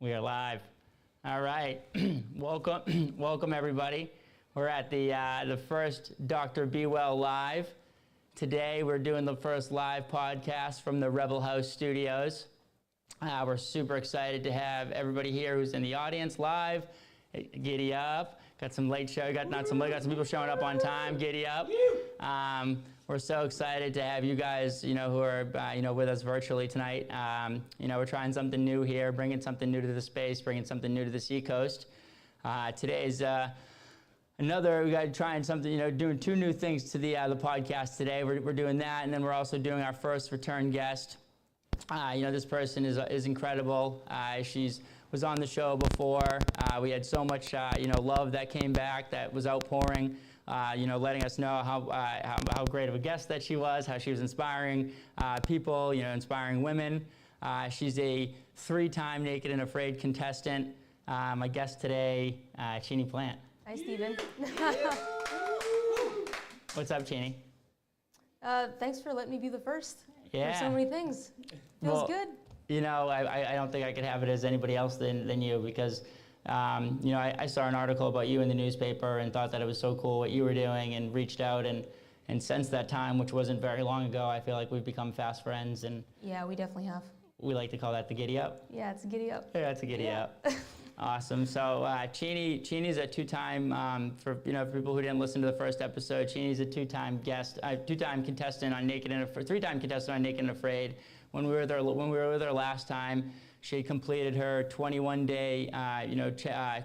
We are live. All right, welcome everybody. We're at the first Dr. BeeWell Live. Today we're doing the first live podcast from the Rebel House Studios. We're super excited to have everybody here who's in the audience live. Giddy up. Got some late show, got some people showing up on time. Giddy up. We're so excited to have you guys, who are, with us virtually tonight. We're trying something new here, bringing something new to the space, bringing something new to the Seacoast. Today's we got trying something, doing two new things to the podcast today. We're doing that, and then we're also doing our first return guest. This person is incredible. She's was on the show before. We had so much, love that came back, that was outpouring. Letting us know how great of a guest that she was, how she was inspiring people, inspiring women. She's a 3-time Naked and Afraid contestant. My guest today, Cheeny Plante. Hi, Stephen. What's up, Cheeny? Thanks for letting me be the first Yeah. for so many things. Feels good. I don't think I could have it as anybody else than you, because I saw an article about you in the newspaper and thought that it was so cool what you were doing, and reached out, and since that time, which wasn't very long ago, I feel like we've become fast friends. And Yeah, we definitely have. we like to call that the giddy up. Yeah, it's a giddy up. Yeah, it's a giddy up. Awesome. So Cheeny's a two-time, for people who didn't listen to the first episode, Cheeny's a two-time contestant on Naked and 3-time contestant on Naked and Afraid. When we were with her last time, she completed her 21-day,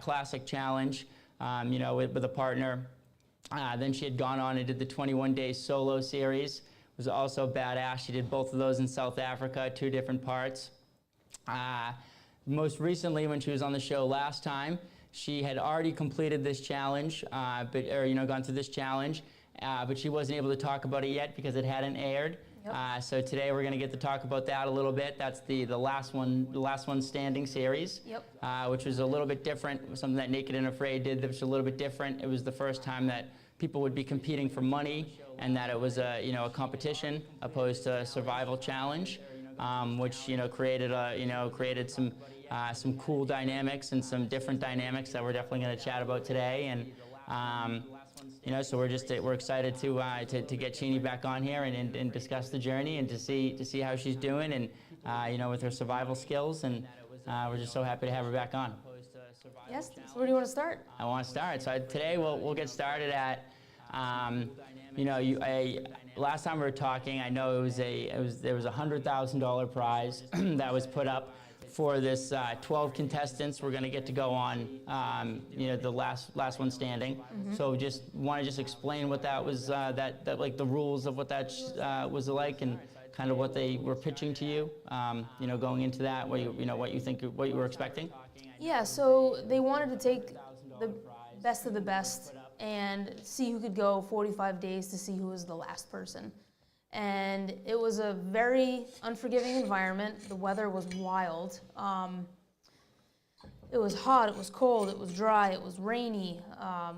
classic challenge, with a partner. Then she had gone on and did the 21-day solo series. It was also badass. She did both of those in South Africa, 2 different parts. Most recently, when she was on the show last time, she had already completed this challenge, gone through this challenge, but she wasn't able to talk about it yet because it hadn't aired. Yep. So today we're going to get to talk about that a little bit. That's the last one standing series. Yep. Which was a little bit different. Something that Naked and Afraid did that was a little bit different. It was the first time that people would be competing for money, and that it was a competition opposed to a survival challenge, which created some cool dynamics and some different dynamics that we're definitely going to chat about today. And so we're excited to get Cheeny back on here and discuss the journey, and to see how she's doing, and with her survival skills, and we're just so happy to have her back on. Yes. So where do you want to start? I want to start. So today we'll get started at last time we were talking, I know there was a $100,000 prize that was put up for this 12 contestants. We're going to get to go on, the last one standing. Mm-hmm. So want to explain what that was, that like the rules of what that was like, and kind of what they were pitching to you, going into that, what you were expecting. Yeah. So they wanted to take the best of the best and see who could go 45 days to see who was the last person. And it was a very unforgiving environment. The weather was wild. It was hot, it was cold, it was dry, it was rainy.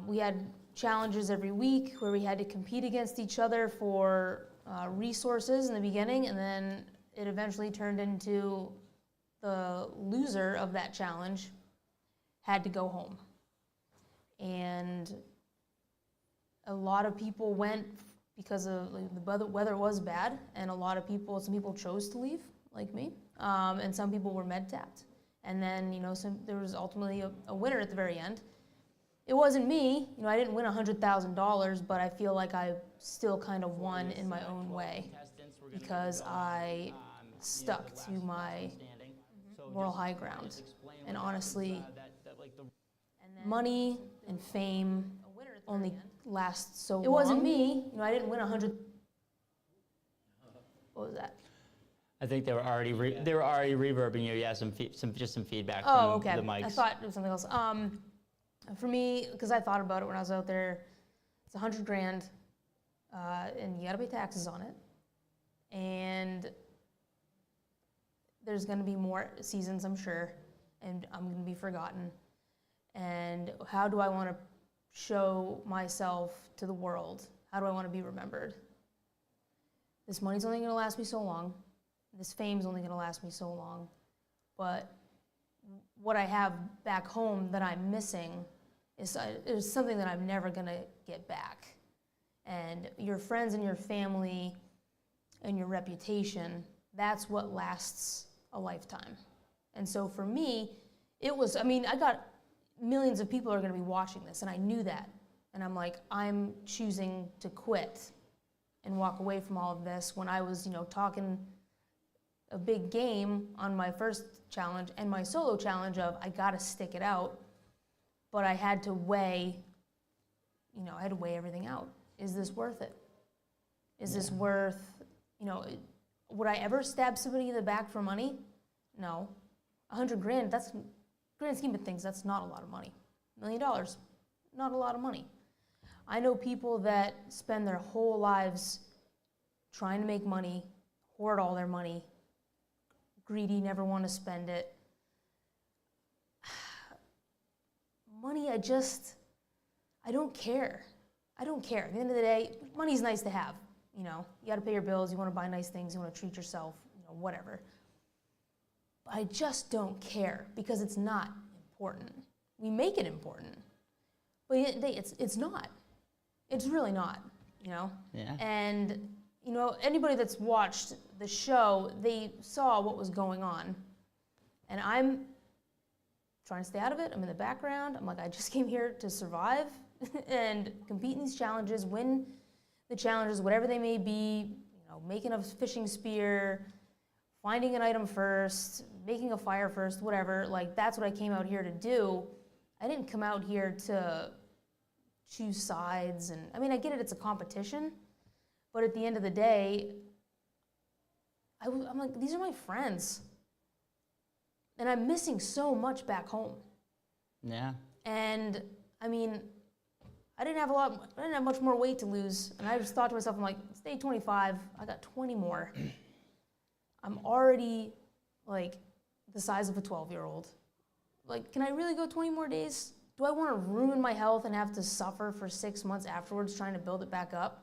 We had challenges every week where we had to compete against each other for resources in the beginning, and then it eventually turned into the loser of that challenge had to go home. And a lot of people went because of the weather was bad, and some people chose to leave, like me, and some people were med-tapped. And then, there was ultimately a winner at the very end. It wasn't me, I didn't win $100,000, but I feel like I still kind of won in my own way, because I stuck to my moral high ground. And honestly, money and fame only lasts so long. It wasn't me, I didn't win What was that? I think they were already reverbing you. Yeah, some feedback from the mics. I thought it was something else. For me, because I thought about it when I was out there, it's $100,000, and you got to pay taxes on it, and there's going to be more seasons, I'm sure, and I'm going to be forgotten. And how do I want to show myself to the world? How do I want to be remembered? This money's only going to last me so long. This fame's only going to last me so long. But what I have back home that I'm missing is something that I'm never gonna get back. And your friends and your family and your reputation, that's what lasts a lifetime. And so for me, it was, I mean, I got millions of people are gonna be watching this, and I knew that. And I'm like, I'm choosing to quit and walk away from all of this when I was, talking a big game on my first challenge and my solo challenge of I gotta stick it out, but I had to weigh, everything out. Is this worth it? Is this worth, would I ever stab somebody in the back for money? No. $100,000, that's, grand scheme of things, that's not a lot of money. $1 million, not a lot of money. I know people that spend their whole lives trying to make money, hoard all their money, greedy, never want to spend it. Money, I don't care. I don't care. At the end of the day, money's nice to have. You got to pay your bills, you want to buy nice things, you want to treat yourself, whatever. But I just don't care because it's not important. We make it important, but it's not. It's really not, Yeah. And, anybody that's watched the show, they saw what was going on. And I'm trying to stay out of it. I'm in the background. I'm like, I just came here to survive and compete in these challenges, win the challenges, whatever they may be, making a fishing spear, finding an item first, making a fire first, whatever. Like, that's what I came out here to do. I didn't come out here to choose sides. And I mean, I get it, it's a competition. But at the end of the day, I'm like, these are my friends. And I'm missing so much back home. Yeah. And I mean, I didn't have much more weight to lose. And I just thought to myself, I'm like, it's day 25, I got 20 more. I'm already like the size of a 12-year-old. Like, can I really go 20 more days? Do I want to ruin my health and have to suffer for 6 months afterwards trying to build it back up?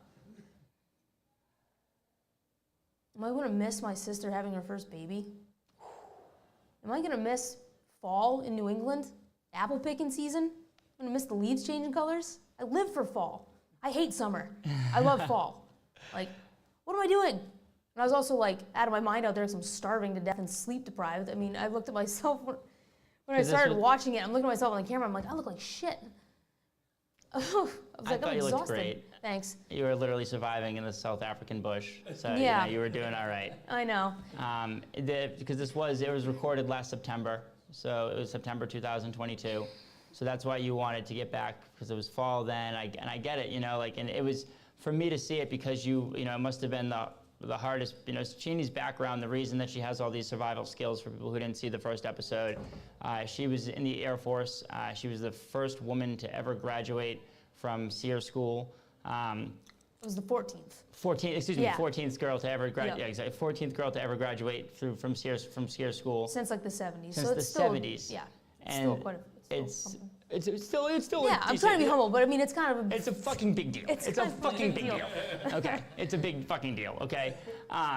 Am I going to miss my sister having her first baby? Am I going to miss fall in New England? Apple picking season? I'm going to miss the leaves changing colors? I live for fall. I hate summer. I love fall. Like, what am I doing? And I was also like out of my mind out there because I'm starving to death and sleep deprived. I mean, I looked at myself when I started watching it. I'm looking at myself on the camera. I'm like, I look like shit. I was like, I'm exhausted. You looked great. Thanks. You were literally surviving in the South African bush, so yeah. You were doing all right. I know. Because it was recorded last September, so it was September 2022. So that's why you wanted to get back, because it was fall then. And I get it, and it was for me to see it because it must have been the hardest. Cheeny's background, the reason that she has all these survival skills, for people who didn't see the first episode, she was in the Air Force. She was the first woman to ever graduate from SEER school. It was the 14th. 14th girl to ever graduate. Yep. Yeah, exactly. 14th girl to ever graduate from SEER school. Since like the 70s. Since so the it's still, 70s. Yeah. And still quite it's still yeah, I'm trying to be humble, but I mean, it's kind of it's a fucking big deal. It's a fucking big deal. Okay, it's a big fucking deal. Okay,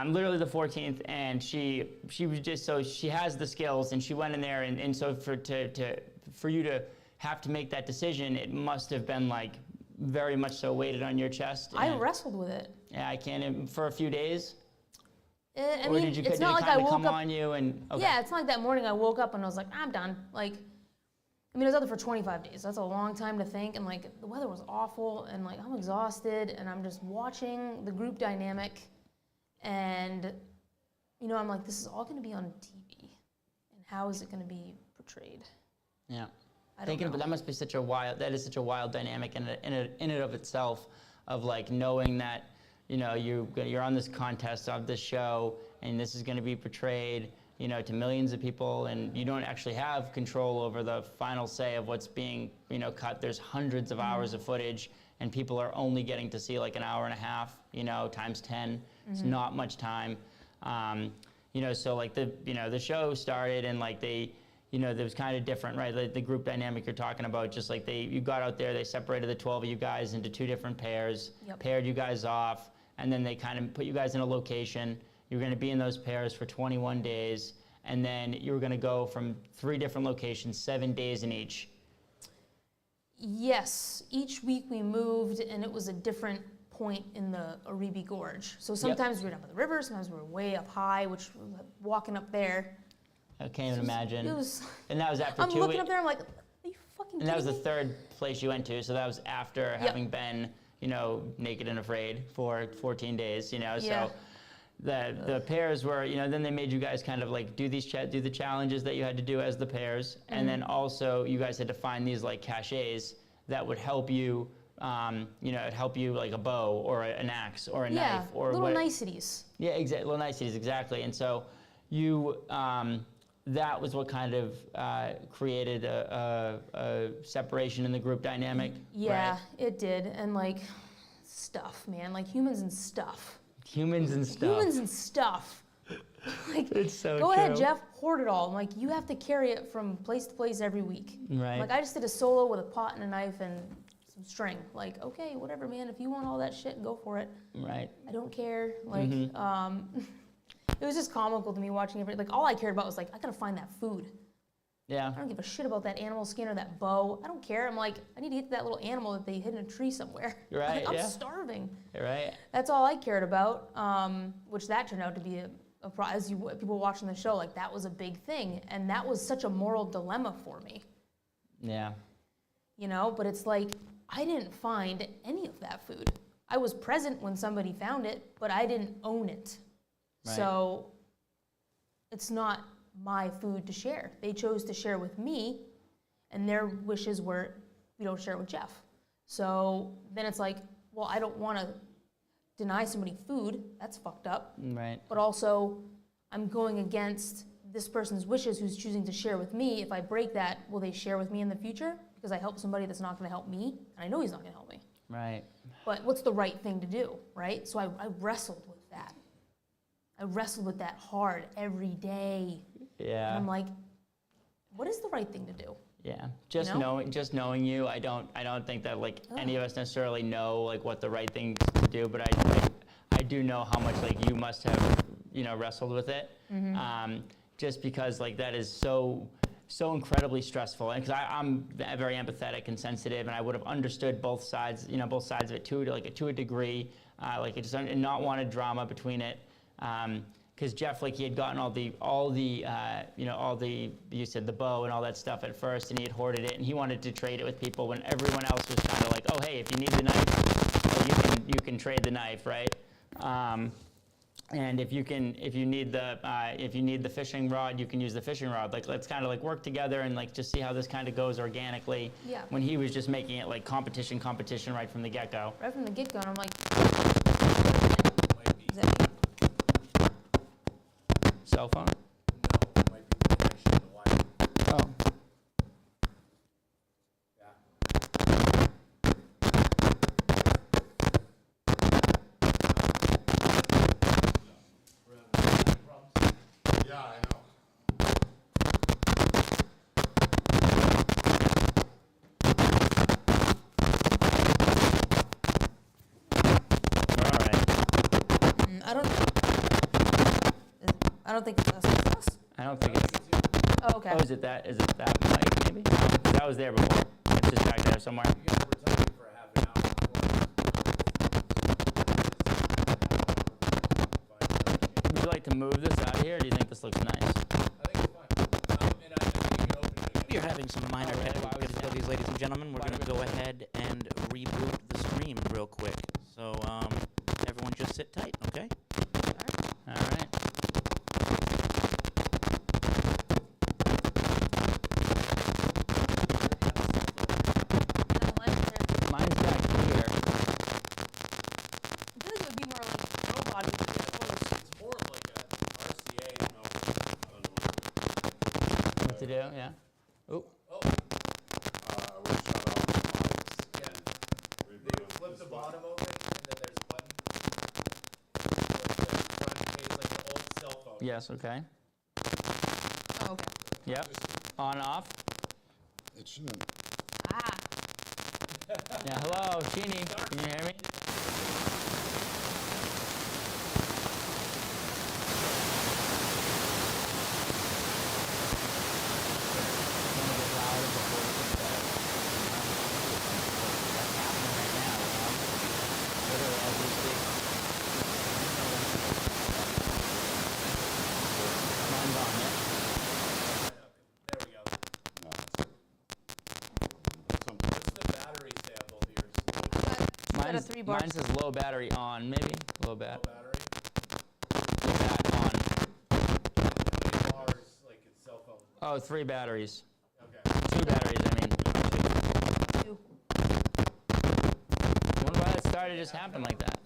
literally the 14th, and she was just, so she has the skills, and she went in there, and so for you to have to make that decision, it must have been like very much so weighted on your chest. I wrestled with it. Yeah, I can't, for a few days. I Or mean, did it's it not like kind I of woke come up. on you and okay. Yeah, it's not like that morning I woke up and I was like, I'm done. Like, I mean, I was out there for 25 days. That's a long time to think, and like the weather was awful, and like I'm exhausted, and I'm just watching the group dynamic, and I'm like, this is all going to be on TV, and how is it going to be portrayed? Yeah. Thinking But that must be such a wild dynamic in and of itself, of like knowing that you're on this contest of this show, and this is going to be portrayed to millions of people, and you don't actually have control over the final say of what's being cut. There's hundreds of hours of footage, and people are only getting to see like an hour and a half, times 10. It's not much time. So like the show started, and like it was kind of different, right? The group dynamic you're talking about, just like you got out there, they separated the 12 of you guys into 2 different pairs, paired you guys off, and then they kind of put you guys in a location. You're going to be in those pairs for 21 days, and then you were going to go from 3 different locations, 7 days in each. Yes, each week we moved, and it was a different point in the Oribe Gorge. So sometimes we were down by the river, sometimes we were way up high, which walking up there. I can't even imagine. It was. And that was after I'm 2 looking weeks. up there. I'm like, are you fucking? And that was kidding the me? 3rd place you went to, so that was after having been, naked and afraid for 14 days. Yeah. So the pairs were, then they made you guys kind of like do the challenges that you had to do as the pairs, and then also you guys had to find these like caches that would help you. It'd help you like a bow or an axe or a knife or little niceties. Yeah, exactly. Little niceties, exactly. And so you, that was what kind of created a separation in the group dynamic. Yeah, right? it did. And like stuff, man, like humans and stuff. Humans and stuff. Humans and stuff. Like, it's so go true. ahead, Jeff, hoard it all. I'm like, you have to carry it from place to place every week. Right. Like, I just did a solo with a pot and a knife and some string. Like, okay, whatever, man. If you want all that shit, go for it. Right. I don't care. Like, it was just comical to me watching it. Like, all I cared about was like, I gotta find that food. Yeah. I don't give a shit about that animal skin or that bow. I don't care. I'm like, I need to get to that little animal that they hid in a tree somewhere. Right, Like, I'm yeah. starving. Right. That's all I cared about, which that turned out to be as people watching the show, like that was a big thing. And that was such a moral dilemma for me. Yeah. But it's like, I didn't find any of that food. I was present when somebody found it, but I didn't own it. Right. So it's not my food to share. They chose to share with me, and their wishes were, we don't share it with Jeff. So then it's like, well, I don't want to deny somebody food. That's fucked up. Right. But also, I'm going against this person's wishes who's choosing to share with me. If I break that, will they share with me in the future? Because I help somebody that's not going to help me, and I know he's not going to help me. Right. But what's the right thing to do, right? So I wrestled with that. I wrestled with that hard every day. Yeah. And I'm like, what is the right thing to do? Yeah, just knowing you, I don't think that like any of us necessarily know like what the right thing to do, but I do know how much like you must have wrestled with it, just because like that is so incredibly stressful, and because I'm very empathetic and sensitive, and I would have understood both sides of it to a degree, like just and not wanted drama between it. Because Jeff, like he had gotten all the you said the bow and all that stuff at first, and he had hoarded it, and he wanted to trade it with people when everyone else was kind of like, oh hey, if you need the knife, you can trade the knife, right? And if you need the fishing rod, you can use the fishing rod. Like let's kind of like work together and like just see how this kind of goes organically. Yeah. When he was just making it like competition right from the get-go. Right from the get-go, and I'm like, Cell phone? No, it might be the connection to the wire. Oh. Yeah, I know. All right. I don't think it's us. I don't think it's. Oh, okay. Oh, is it that mic maybe? 'Cause that was there before. It's just back there somewhere. You guys were talking for a half an hour before. Would you like to move this out of here, or do you think this looks nice? I think it's fine. And I think you can open it again. We are having some minor Alright, technical well, I was difficulties, ladies and gentlemen. We're going to go ahead and reboot the stream real quick. So, everyone just sit tight, okay? All right. Mine's back here. I feel like it would be more like robot. It's more of like a RCA, I don't know. What to do? Yeah. Ooh. We shut off the mics and flip the bottom open, and then there's a button. The front page, like the old cell phone. Yes. Okay. Oh, okay. Yep. On off. It shouldn't. Ah. Yeah. Hello, Cheeny. Can you hear me? a 3 bar. Mine says low battery on, maybe low bat. Low battery. Low bat on. How many bars, like its cell phone? Oh, 3 batteries. Okay. 2 batteries, I mean. 2. I wonder why that started to just happen like that.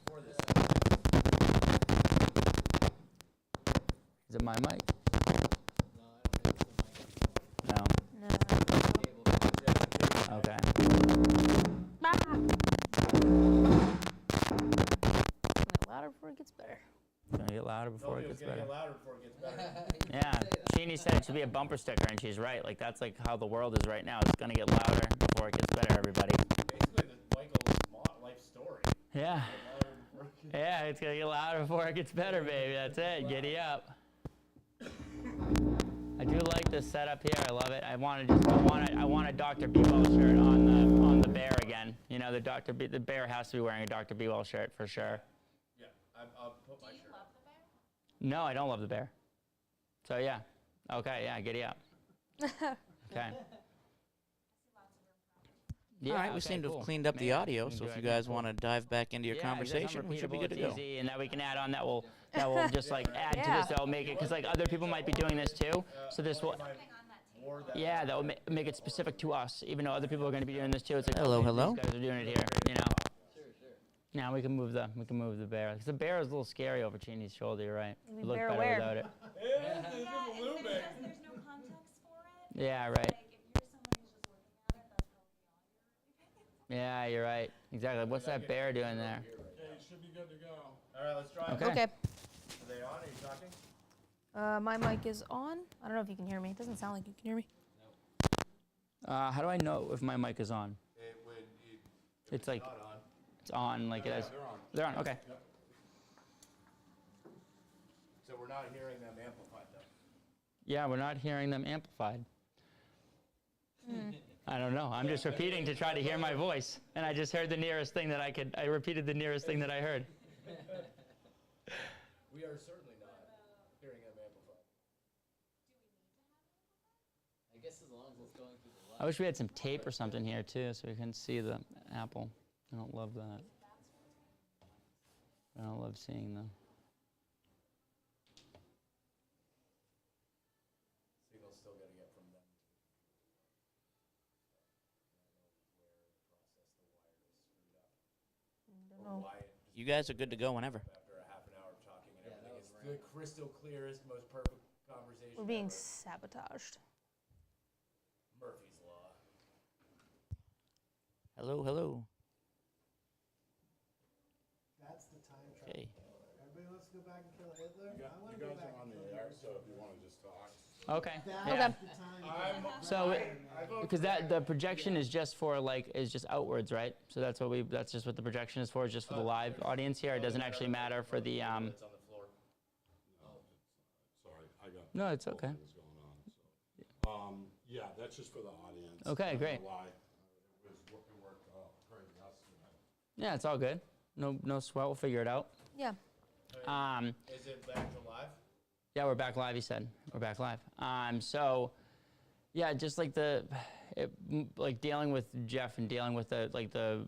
Is it my mic? No. No. Okay. Louder before it gets better. It's gonna get louder before Nobody it was gets gonna better. get louder before it gets better. Yeah, Cheeny said it should be a bumper sticker, and she's right. Like, that's like how the world is right now. It's gonna get louder before it gets better, everybody. Basically, the Michael's life story. Yeah. Yeah, it's gonna get louder before it gets better, baby. That's it. Giddy up. I do like this setup here. I love it. I want a Dr. BeeWell shirt on the bear again. You know, the bear has to be wearing a Dr. BeeWell shirt for sure. Yeah, I'll put my shirt on. No, I don't love the bear. So yeah. Okay, yeah, giddy up. Okay. Yeah, All right, we okay, seem to cool. have cleaned up the Man, audio, we so can if do you it. guys Cool. want to dive back into your Yeah, conversation, we should be good to it's go. easy, and that we can add on. That will just like add to Yeah. this. That will make it, because like other people might be doing this too. So this will. Or that. Yeah, that will make it specific to us, even though other people are going to be doing this too. It's like, Hello, okay, hello. These guys are doing it here, you know. Now we can move the bear, because the bear is a little scary over Cheeny's shoulder. You're right. It'd be It looked bear better aware. without it. Yeah, it's because there's no context for it. Yeah, right. Like, if you're someone who's just looking at it, that's probably all you're really Yeah, you're right. Exactly. What's that bear doing there? Okay, it should be good to go. All right, let's try it. Okay. Okay. Are they on? Are you talking? My mic is on. I don't know if you can hear me. It doesn't sound like you can hear me. How do I know if my mic is on? It's like Not on. it's on, like it has. They're on. Okay. So we're not hearing them amplified though. Yeah, we're not hearing them amplified. I don't know. I'm just repeating to try to hear my voice, and I just heard the nearest thing that I could. I repeated the nearest thing that I heard. We are certainly not hearing them amplified. I guess as long as it's going through the I wish we had some tape or something here too, so we can see the apple. I don't love that. I don't love seeing them. Signal's still getting it from them. Don't know. Why it You guys are good to go whenever. after a half an hour of talking and everything. It's the crystal clearest, most perfect conversation. We're being ever. sabotaged. Murphy's Law. Hello, hello. That's the time travel. Okay. Everybody wants to go back and kill Hitler? You I want to guys go back are on and kill the air, Hitler. so if you want to just talk. Okay. That's Yeah. the time. So, because the projection is just for outwards, right? So that's just what the projection is for, is just for the live audience here. It doesn't actually matter for the. It's on the floor. Sorry, I got. No, it's both okay. things going on, so. Yeah, that's just for the audience. Okay, I don't great. know why. It worked great yesterday. Yeah, it's all good. No sweat. We'll figure it out. Yeah. Is it back to live? Yeah, we're back live. He said we're back live. So, yeah, just like like dealing with Jeff and dealing with the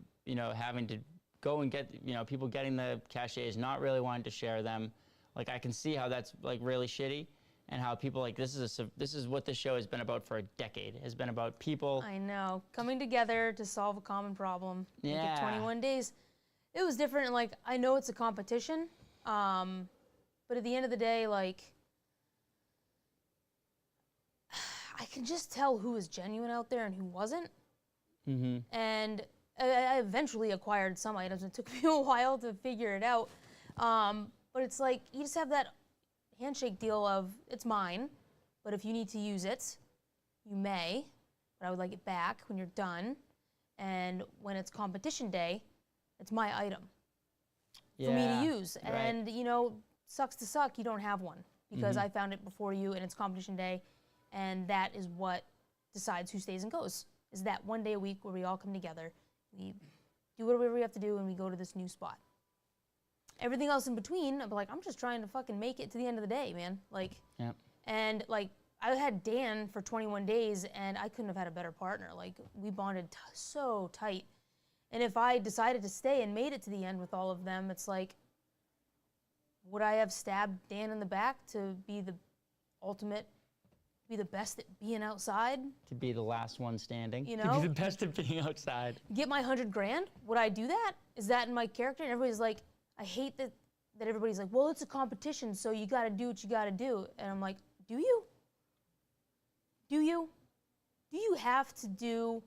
having to go and get people getting the caches, not really wanting to share them. Like, I can see how that's like really shitty, and how people like this is what this show has been about for a decade. It has been about people. I know. Coming together to solve a common problem. Make it Yeah. 21 days. It was different. Like, I know it's a competition, but at the end of the day, like, I can just tell who was genuine out there and who wasn't. Mm-hmm. And I eventually acquired some items. It took me a while to figure it out. But it's like, you just have that handshake deal of, it's mine, but if you need to use it, you may, but I would like it back when you're done. And when it's competition day, it's my item for me to use. right. And, sucks to suck, you don't have one because I found it before you and it's competition day. And that is what decides who stays and goes, is that one day a week where we all come together, we do whatever we have to do, and we go to this new spot. Everything else in between, I'm like, I'm just trying to fucking make it to the end of the day, man. Like, Yep. and like, I had Dan for 21 days, and I couldn't have had a better partner. Like, we bonded so tight. And if I decided to stay and made it to the end with all of them, it's like, would I have stabbed Dan in the back to be the ultimate, be the best at being outside? To be the last one standing. You To know? be the best at being outside. Get my 100 grand? Would I do that? Is that in my character? And everybody's like, I hate that everybody's like, well, it's a competition, so you gotta do what you gotta do. And I'm like, do you? Do you? Do you have to do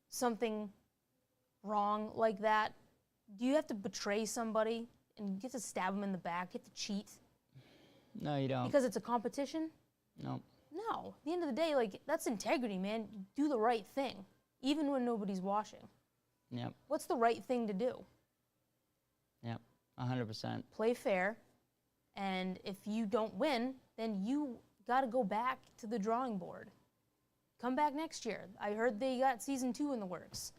something wrong like that? Do you have to betray somebody and you get to stab them in the back, get to cheat No, you don't. because it's a competition? No. No. At the end of the day, like, that's integrity, man. Do the right thing, even when nobody's watching. Yep. What's the right thing to do? Yep. 100%. Play fair, and if you don't win, then you got to go back to the drawing board. Come back next year. I heard they got season 2 in the works.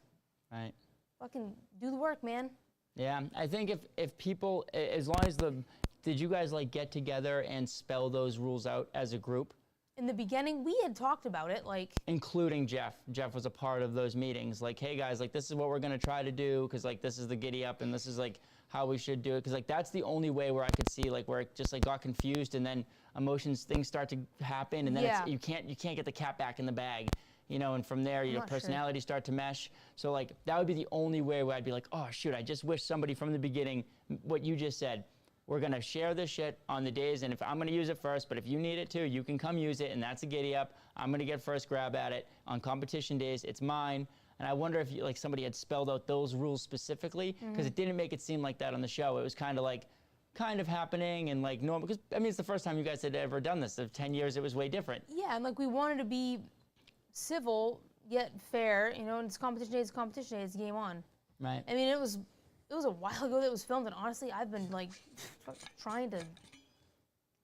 Right. Fucking do the work, man. Yeah, I think if people, as long as did you guys like get together and spell those rules out as a group? In the beginning, we had talked about it, like, Including Jeff. Jeff was a part of those meetings. Like, hey guys, like this is what we're gonna try to do, because like this is the giddy up, and this is like how we should do it. Because like that's the only way where I could see like where it just like got confused, and then things start to happen, and then Yeah. you can't get the cat back in the bag, you know. And from there, your not sure. personalities start to mesh. So like that would be the only way where I'd be like, oh shoot, I just wish somebody from the beginning, what you just said. We're gonna share this shit on the days, and if I'm gonna use it first, but if you need it too, you can come use it, and that's a giddy up. I'm gonna get first grab at it on competition days. It's mine. And I wonder if like somebody had spelled out those rules specifically, because it didn't make it seem like that on the show. It was kind of happening and like normal. Because I mean, it's the first time you guys had ever done this. Of 10 years, it was way different. yeah, and like we wanted to be civil yet fair, you know, and it's competition day, it's game on. Right. I mean, it was a while ago that it was filmed, and honestly, I've been like trying to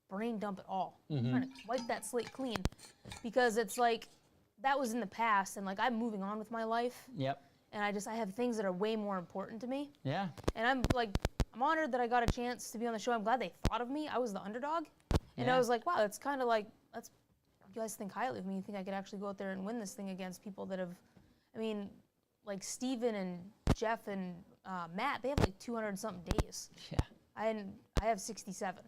brain dump it all, trying to wipe that slate clean, because it's like that was in the past, and like I'm moving on with my life, Yep. and I have things that are way more important to me, Yeah. and I'm honored that I got a chance to be on the show. I'm glad they thought of me. I was the underdog, and Yeah. I was like, wow, it's kind of like you guys think highly of me. You think I could actually go out there and win this thing against people that have, I mean, like Steven and Jeff and Matt, they have like 200-something days. Yeah. I have 67.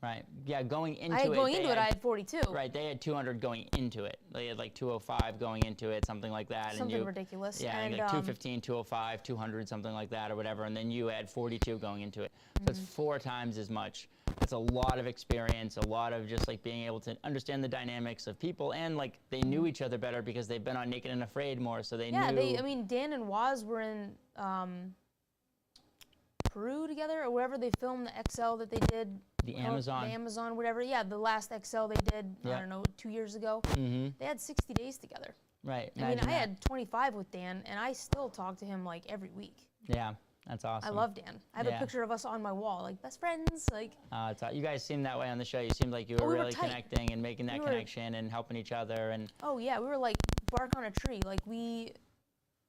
Right. Yeah. Going into I had it. going they into it, I had- had 42. Right. They had 200 going into it. They had like 205 going into it, something like that. Something and you, ridiculous. Yeah, and like 215, 205, 200, something like that, or whatever. And then you had 42 going into it. So it's 4 times as much. It's a lot of experience, a lot of just like being able to understand the dynamics of people, and like they knew each other better because they've been on Naked and Afraid more, so they yeah, knew. I mean, Dan and Waz were in Peru together, or wherever they filmed the XL that they did. The Amazon. The Amazon, whatever. Yeah, the last XL they did, Yeah. I don't know, 2 years ago. Mm-hmm. They had 60 days together. Right. I mean, imagine I that. had 25 with Dan, and I still talk to him like every week. Yeah, that's awesome. I love Dan. I have Yeah. a picture of us on my wall, like best friends. Like, You guys seemed that way on the show. You seemed like you Oh, were we were really tight. connecting and making that We were- connection and helping each other. And oh yeah, we were like bark on a tree. Like we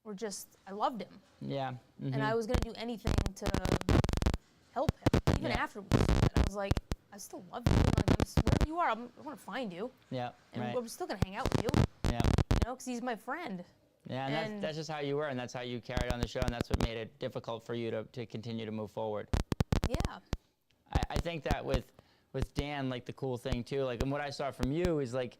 were just, I loved him, yeah. and mhm. I was gonna do anything to help him. Even Yeah. after we split, I was like, I still love you. Like, wherever you are, I want to find you, Yeah. and Right. I'm still gonna hang out with you. Yeah. You know, because he's my friend. Yeah, and, And- that's just how you were, and that's how you carried on the show, and that's what made it difficult for you to continue to move forward. Yeah. I think that with Dan, like the cool thing too, like, and what I saw from you is like,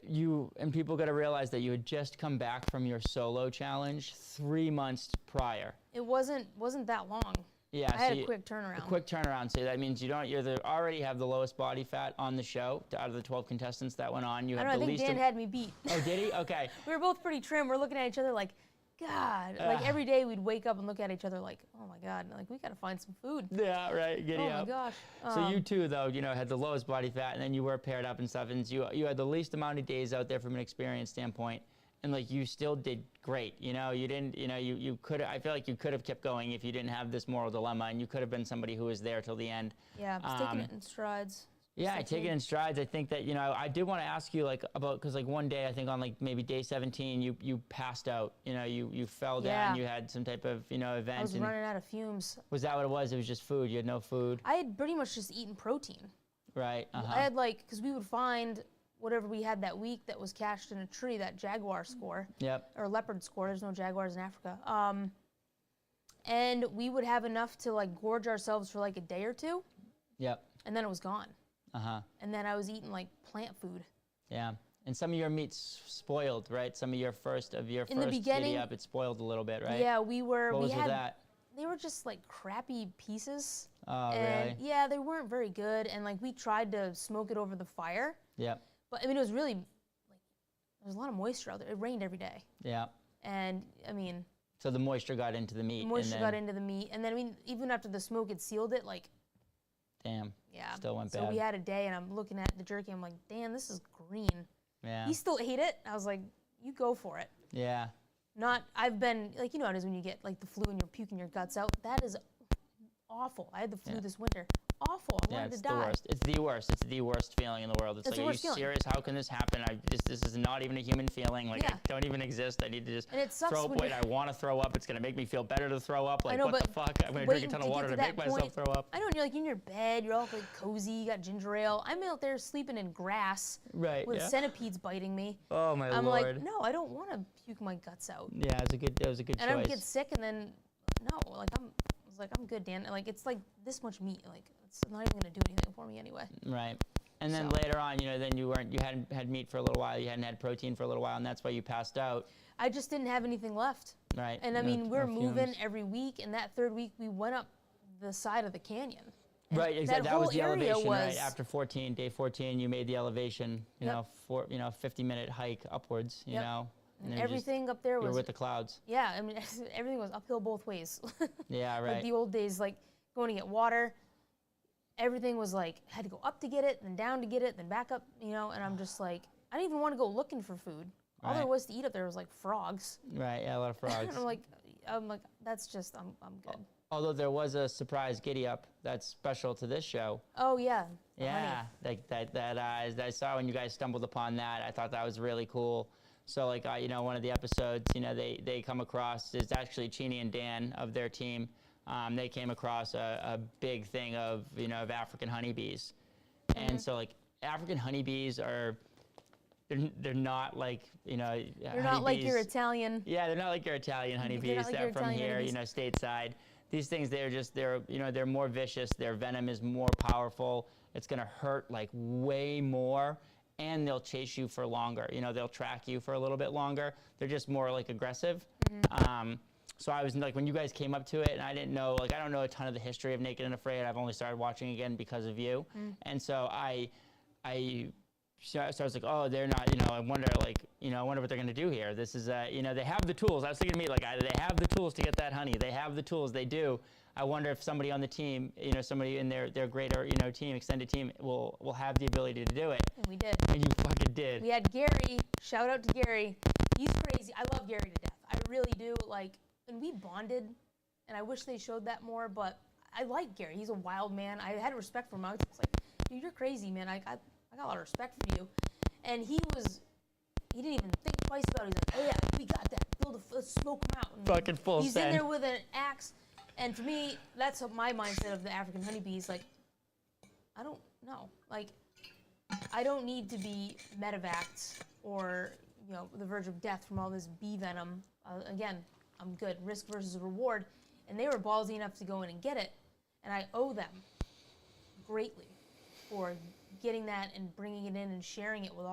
you and people got to realize that you had just come back from your solo challenge 3 months prior. It wasn't that long. Yeah, I had so a quick turnaround. A quick turnaround. So that means you already have the lowest body fat on the show. Out of the 12 contestants that went on, you I have don't know, the I think least. Dan had me beat. Oh, did he? Okay. We were both pretty trim. We're looking at each other like, God. Like every day we'd wake up and look at each other like, oh my God. Like we gotta find some food. Yeah, right. Giddy Oh up. my gosh. So you too, though, had the lowest body fat, and then you were paired up and stuff, and you had the least amount of days out there from an experience standpoint, and like you still did great. You didn't. You could. I feel like you could have kept going if you didn't have this moral dilemma, and you could have been somebody who was there till the end. Yeah, I was taking it in strides. Yeah, I take it in strides. I think that I did want to ask you like about, because like one day I think on like maybe day 17 you passed out. You fell down. Yeah. You had some type of event. I was and running out of fumes. was that what it was? It was just food. You had no food. I had pretty much just eaten protein. Right. I had because we would find whatever we had that week that was cached in a tree, that jaguar score. Yep. Or leopard score. There's no jaguars in Africa. And we would have enough to like gorge ourselves for like a day or two, Yep. and then it was gone. And then I was eating like plant food. Yeah. And some of your meat's spoiled, right? Some of your first In the giddy beginning- up, it's spoiled a little bit, right? Yeah, we were. What we was had. with that? They were just like crappy pieces. Oh, And really? yeah, they weren't very good. And like we tried to smoke it over the fire, Yep. but I mean it was really like there was a lot of moisture out there. It rained every day, Yeah. and I mean So the moisture got into the meat. the moisture and got then, into the meat. And then I mean even after the smoke had sealed it, like Damn. yeah, Still went so bad. we had a day, and I'm looking at the jerky. I'm like, damn, this is green. Yeah. He still ate it. I was like, you go for it. Yeah. I've been, like, you know how it is when you get, like, the flu and you're puking your guts out? That is awful. I had the flu this winter. Awful. I Yeah, wanted it's to the die. worst. It's the worst. It's the worst feeling in the world. It's It's like, the are you worst feeling. serious? How can this happen? This is not even a human feeling. Like, Yeah. I don't even exist. I need to just And it sucks throw up. when Wait, you're- I want to throw up. It's going to make me feel better to throw up. Like, know, what the but fuck? I'm going to drink a waiting ton to of get water to to make that myself point- throw up. I know, and you're, like, in your bed. You're all, like, cozy. You got ginger ale. I'm out there sleeping in grass Right, with yeah. centipedes biting me. Oh, my I'm Lord. like, no, I don't want to puke my guts out. Yeah, it was a good And I would choice. get sick, and then, no, like, I was like, I'm good, Dan. Like, it's like this much meat. Like, it's not even going to do anything for me anyway. Right. And then So- later on, then you hadn't had meat for a little while. You hadn't had protein for a little while, and that's why you passed out. I just didn't have anything left. Right. And I No- mean, we're no moving fumes. every week, and that third week we went up the side of the canyon. And Right, exactly. That was whole the area elevation, right? was- After day 14, you made the elevation, Yep. 50-minute hike upwards, you Yep. know. And then you just- everything up there you were was, with the clouds. yeah, I mean, everything was uphill both ways. Yeah, Like right. the old days, like going to get water, everything was like, had to go up to get it, then down to get it, then back up, and I'm just like, I didn't even want to go looking for food. All there Right. was to eat up there was like frogs. Right, yeah, a lot of frogs. And I'm like, that's just, I'm good. Although there was a surprise giddy up that's special to this show. Oh yeah. the honey. Yeah, like that I saw when you guys stumbled upon that. I thought that was really cool. So like one of the episodes, they come across, it's actually Cheeny and Dan of their team. They came across a big thing of African honeybees, and so like African honeybees are they're not like They're not like your Italian. yeah, they're not like your Italian honeybees like that your are from Italian here, honeybees. stateside. These things, they're more vicious. Their venom is more powerful. It's gonna hurt like way more, and they'll chase you for longer. They'll track you for a little bit longer. They're just more like aggressive. So I was like, when you guys came up to it, and I didn't know, like, I don't know a ton of the history of Naked and Afraid. I've only started watching again because of you, and so so I was like, oh, they're not, I wonder what they're gonna do here. This is, they have the tools. I was thinking to me, like, they have the tools to get that honey. They have the tools. They do. I wonder if somebody on the team, somebody in their greater, team, extended team, will have the ability to do it. And we did. And you fucking did. We had Gary. Shout out to Gary. He's crazy. I love Gary to death. I really do. Like, and we bonded, and I wish they showed that more. But I like Gary. He's a wild man. I had respect for him. I was just like, dude, you're crazy, man. I got a lot of respect for you. And he didn't even think twice about it. He's like, oh yeah, we got that. Let's smoke him out. And Fucking full He's send. in there with an axe. And to me, that's my mindset of the African honeybees. Like, I don't know. Like, I don't need to be medevaced or, the verge of death from all this bee venom. Again, I'm good. Risk versus reward. And they were ballsy enough to go in and get it. And I owe them greatly for getting that and bringing it in and sharing it with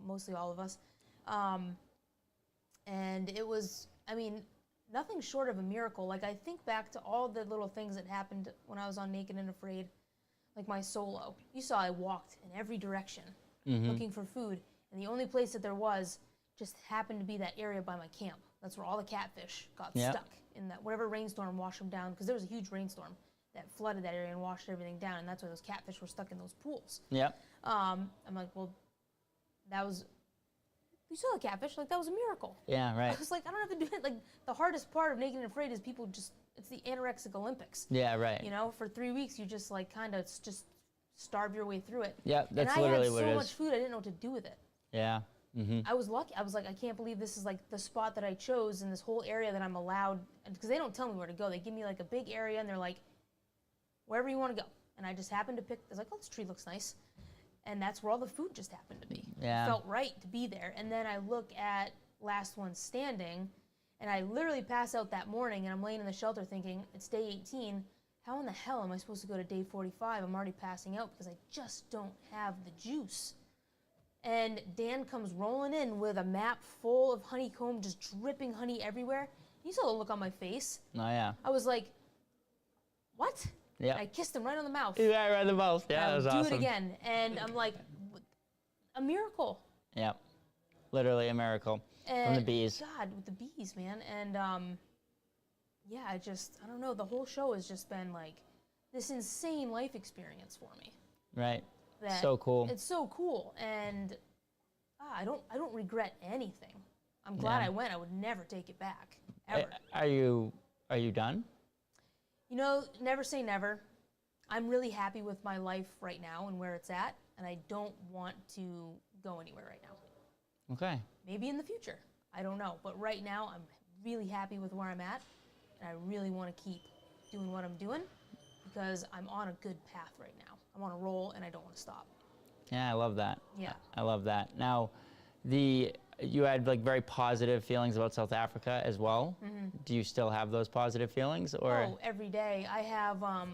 mostly all of us. And it was, nothing short of a miracle. Like, I think back to all the little things that happened when I was on Naked and Afraid, like my solo. You saw I walked in every direction looking for food, and the only place that there was just happened to be that area by my camp. That's where all the catfish got Yep. stuck in that whatever rainstorm washed them down, because there was a huge rainstorm that flooded that area and washed everything down, and that's why those catfish were stuck in those pools. Yep. I'm like, well, you saw the catfish, like that was a miracle. Yeah, right. I was like, I don't have to do it. Like, the hardest part of Naked and Afraid is people it's the anorexic Olympics. Yeah, right. For 3 weeks, you just like kind of just starve your way through it. Yeah, that's and literally I what had it so is. much food, I didn't know what to do with it. Yeah. I was lucky. I was like, I can't believe this is like the spot that I chose in this whole area that I'm allowed, because they don't tell me where to go. They give me like a big area and they're like, wherever you want to go. And I just happened to pick, I was like, oh, this tree looks nice. And that's where all the food just happened to be. Yeah. It felt right to be there. And then I look at Last One Standing, and I literally pass out that morning, and I'm laying in the shelter thinking, it's day 18. How in the hell am I supposed to go to day 45? I'm already passing out because I just don't have the juice. And Dan comes rolling in with a map full of honeycomb, just dripping honey everywhere. You saw the look on my face. Oh, yeah. I was like, what? Yeah. I kissed him right on the mouth. Yeah, right the mouth. Yeah, And I that was would do awesome. it again. And I'm like, a miracle. Yeah. Literally a miracle from the bees. God, with the bees, man. And yeah, I don't know. The whole show has just been like this insane life experience for me. Right. That So cool. It's so cool. And I don't regret anything. I'm glad Yeah. I went. I would never take it back. Ever. Are you done? You know, never say never. I'm really happy with my life right now and where it's at, and I don't want to go anywhere right now. Okay. Maybe in the future. I don't know. But right now, I'm really happy with where I'm at, and I really want to keep doing what I'm doing because I'm on a good path right now. I'm on a roll, and I don't want to stop. Yeah, I love that. Yeah. I love that. Now, you had like very positive feelings about South Africa as well. Mm-hmm. Do you still have those positive feelings, or? Oh, every day. I have a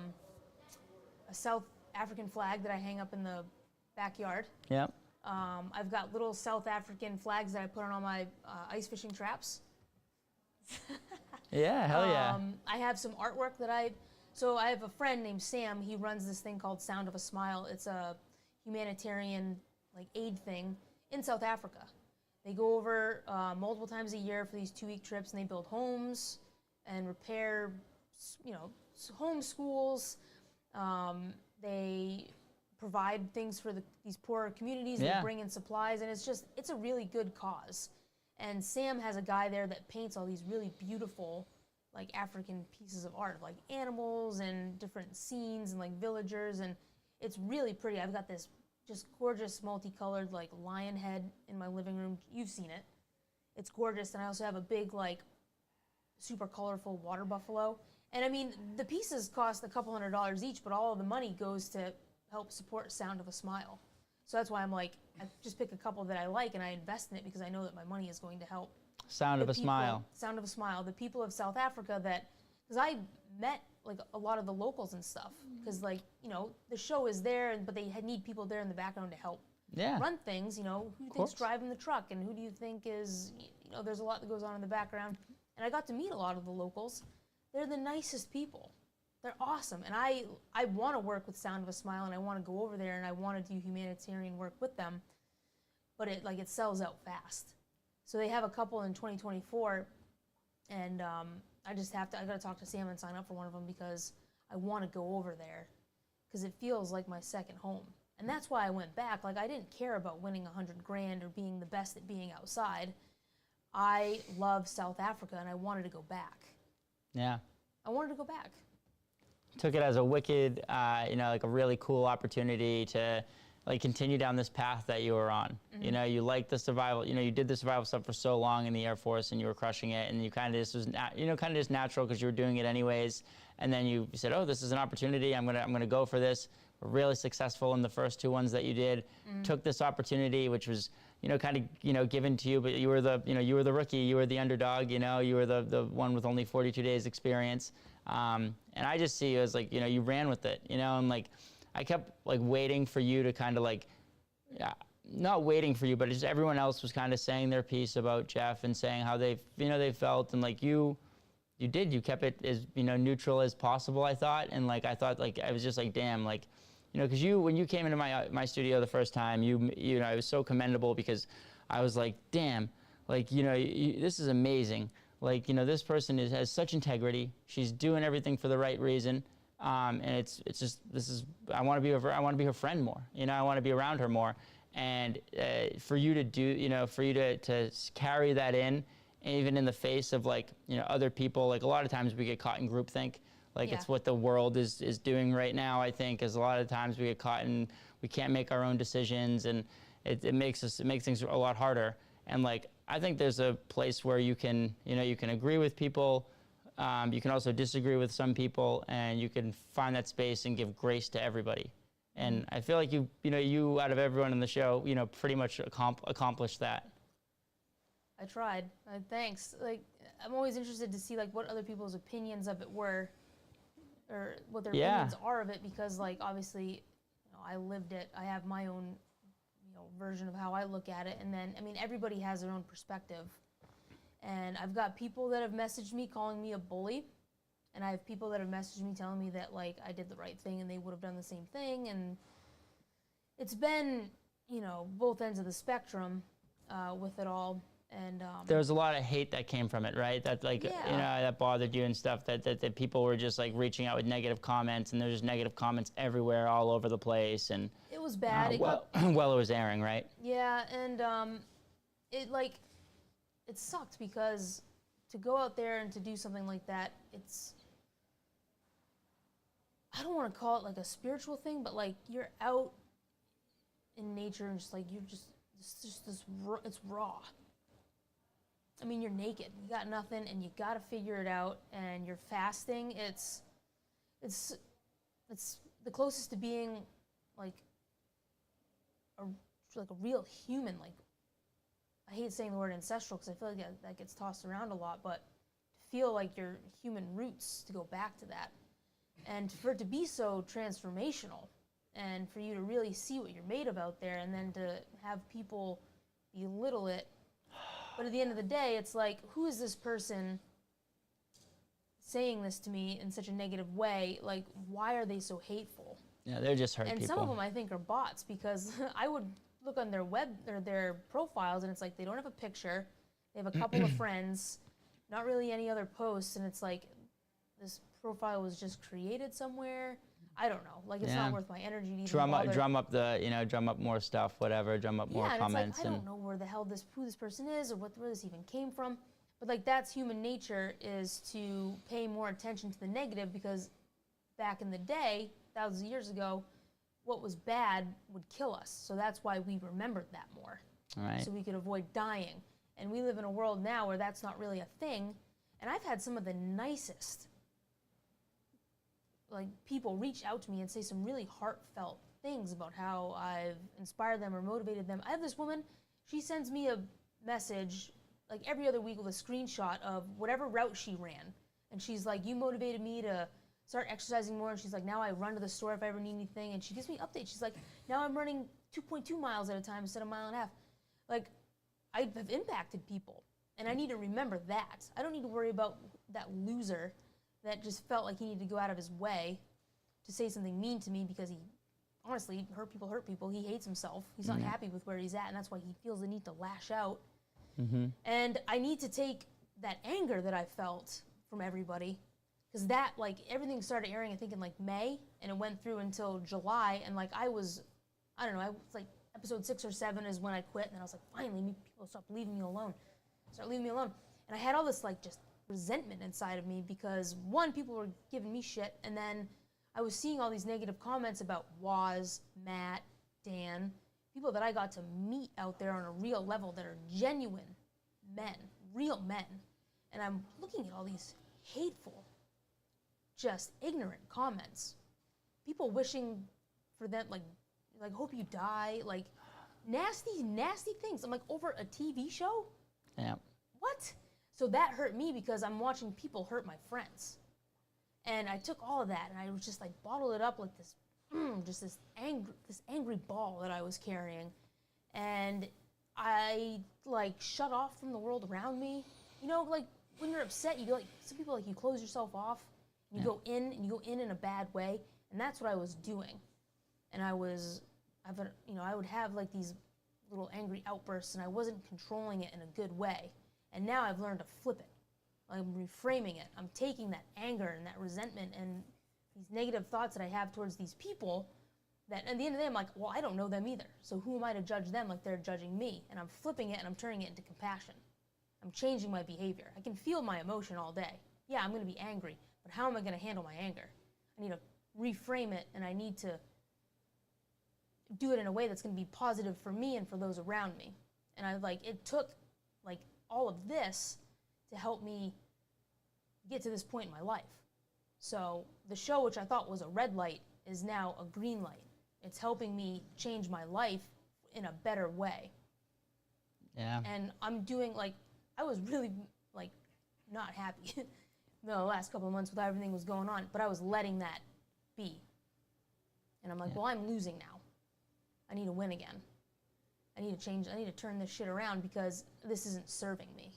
South African flag that I hang up in the backyard. Yeah. I've got little South African flags that I put on all my ice fishing traps. Yeah, hell yeah. I have some artwork that so I have a friend named Sam. He runs this thing called Sound of a Smile. It's a humanitarian like aid thing in South Africa. They go over multiple times a year for these 2-week trips, and they build homes and repair, home schools. They provide things for these poorer communities. Yeah. They bring in supplies, and it's a really good cause. And Sam has a guy there that paints all these really beautiful, like African pieces of art, like animals and different scenes and like villagers, and it's really pretty. I've got this just gorgeous multicolored like lion head in my living room. You've seen it. It's gorgeous, and I also have a big like super colorful water buffalo. And I mean, the pieces cost a couple $100 each, but all of the money goes to help support Sound of a Smile. So that's why I'm like, I just pick a couple that I like and I invest in it because I know that my money is going to help. Sound of a Smile. Sound of a Smile. The people of South Africa because I met like a lot of the locals and stuff. Because like, the show is there, but they need people there in the background to help Yeah. run things. Who do you think's driving the truck, and who do you think is, there's a lot that goes on in the background. And I got to meet a lot of the locals. They're the nicest people. They're awesome. And I want to work with Sound of a Smile, and I want to go over there, and I want to do humanitarian work with them. But it sells out fast. So they have a couple in 2024, and I got to talk to Sam and sign up for one of them because I want to go over there because it feels like my second home. And that's why I went back. Like, I didn't care about winning $100,000 or being the best at being outside. I love South Africa, and I wanted to go back. Yeah. I wanted to go back. Took it as a wicked, like a really cool opportunity to like continue down this path that you were on. Mm-hmm. You liked the survival, you did the survival stuff for so long in the Air Force, and you were crushing it, and you kind of just was, kind of just natural because you were doing it anyways. And then you said, oh, this is an opportunity. I'm gonna go for this. We're really successful in the first 2 ones that you did. Took this opportunity, which was, kind of, given to you, but you were the rookie, you were the underdog, you were the one with only 42 days experience. And I just see you as like, you ran with it, and like, I kept like waiting for you to kind of like, not waiting for you, but just everyone else was kind of saying their piece about Jeff and saying how they felt, and like you kept it as, neutral as possible, I thought. And like, I thought like, I was just like, damn, like, because when you came into my studio the first time, it was so commendable because I was like, damn, like, this is amazing. Like, this person has such integrity. She's doing everything for the right reason. And it's just, I want to be her friend more. I want to be around her more. And for you to do, for you to carry that in, even in the face of like, other people, like a lot of times we get caught in groupthink. Like Yeah. It's what the world is doing right now, I think, is a lot of times we get caught in, we can't make our own decisions, and it makes things a lot harder. And like, I think there's a place where you can agree with people, you can also disagree with some people, and you can find that space and give grace to everybody. And I feel like you out of everyone in the show, pretty much accomplished that. I tried. Thanks. Like, I'm always interested to see like what other people's opinions of it were, or what their opinions are of it, because like obviously, I lived it. I have my own, version of how I look at it, and then I mean everybody has their own perspective. And I've got people that have messaged me calling me a bully, and I have people that have messaged me telling me that like I did the right thing and they would have done the same thing, and it's been both ends of the spectrum with it all. And There was a lot of hate that came from it, right? That like that bothered you and stuff. That people were just like reaching out with negative comments, and there's just negative comments everywhere, all over the place, and it was bad. it was airing, right? Yeah, and it sucked because to go out there and to do something like that, I don't want to call it like a spiritual thing, but like you're out in nature and just like it's raw. I mean, you're naked. You got nothing, and you got to figure it out. And you're fasting. It's the closest to being like a real human. Like, I hate saying the word ancestral because I feel like that gets tossed around a lot, but to feel like your human roots, to go back to that, and for it to be so transformational, and for you to really see what you're made of out there, and then to have people belittle it. But at the end of the day, it's like, who is this person saying this to me in such a negative way? Like, why are they so hateful? Yeah, they're just hurt people. And some of them, I think, are bots, because I would look on their web or their profiles, and it's like they don't have a picture. They have a couple of friends, not really any other posts, and it's like this profile was just created somewhere. I don't know. Like, it's not worth my energy to even bother. Drum up more stuff, whatever. Drum up more comments. It's like, I don't know where the hell who this person is, or where this even came from. But like, that's human nature, is to pay more attention to the negative, because back in the day, thousands of years ago, what was bad would kill us. So that's why we remembered that more. All right. So we could avoid dying. And we live in a world now where that's not really a thing. And I've had some of the nicest people reach out to me and say some really heartfelt things about how I've inspired them or motivated them. I have this woman, she sends me a message like every other week with a screenshot of whatever route she ran. And she's like, you motivated me to start exercising more. And she's like, now I run to the store if I ever need anything. And she gives me updates. She's like, now I'm running 2.2 miles at a time instead of a mile and a half. Like, I have impacted people. And I need to remember that. I don't need to worry about that loser that just felt like he needed to go out of his way to say something mean to me, because he honestly hurt people. He hates himself. He's not happy with where he's at, and that's why he feels the need to lash out. And I need to take that anger that I felt from everybody, because that, like, everything started airing, I think, in like May, and it went through until July, and like I was like episode 6 or 7 is when I quit, and then I was like, finally, people start leaving me alone. And I had all this like just resentment inside of me, because one, people were giving me shit, and then I was seeing all these negative comments about Waz, Matt, Dan, people that I got to meet out there on a real level that are genuine men, real men. And I'm looking at all these hateful, just ignorant comments. People wishing for them, like hope you die, like nasty, nasty things. I'm like, over a TV show? Yeah. What? So that hurt me, because I'm watching people hurt my friends. And I took all of that and I was just like bottled it up like this, just this angry ball that I was carrying. And I like shut off from the world around me. You know, like when you're upset, you like, some people, like, you close yourself off and you go in, and you go in a bad way. And that's what I was doing. And I would have like these little angry outbursts, and I wasn't controlling it in a good way. And now I've learned to flip it. I'm reframing it. I'm taking that anger and that resentment and these negative thoughts that I have towards these people, that at the end of the day, I'm like, well, I don't know them either. So who am I to judge them like they're judging me? And I'm flipping it, and I'm turning it into compassion. I'm changing my behavior. I can feel my emotion all day. Yeah, I'm going to be angry, but how am I going to handle my anger? I need to reframe it, and I need to do it in a way that's going to be positive for me and for those around me. And it took like all of this to help me get to this point in my life. So the show, which I thought was a red light, is now a green light. It's helping me change my life in a better way. Yeah. And I'm doing, like, I was really, like, not happy the last couple of months with how everything was going on, but I was letting that be. And I'm like, well, I'm losing now. I need to win again. I need to change, I need to turn this shit around because this isn't serving me.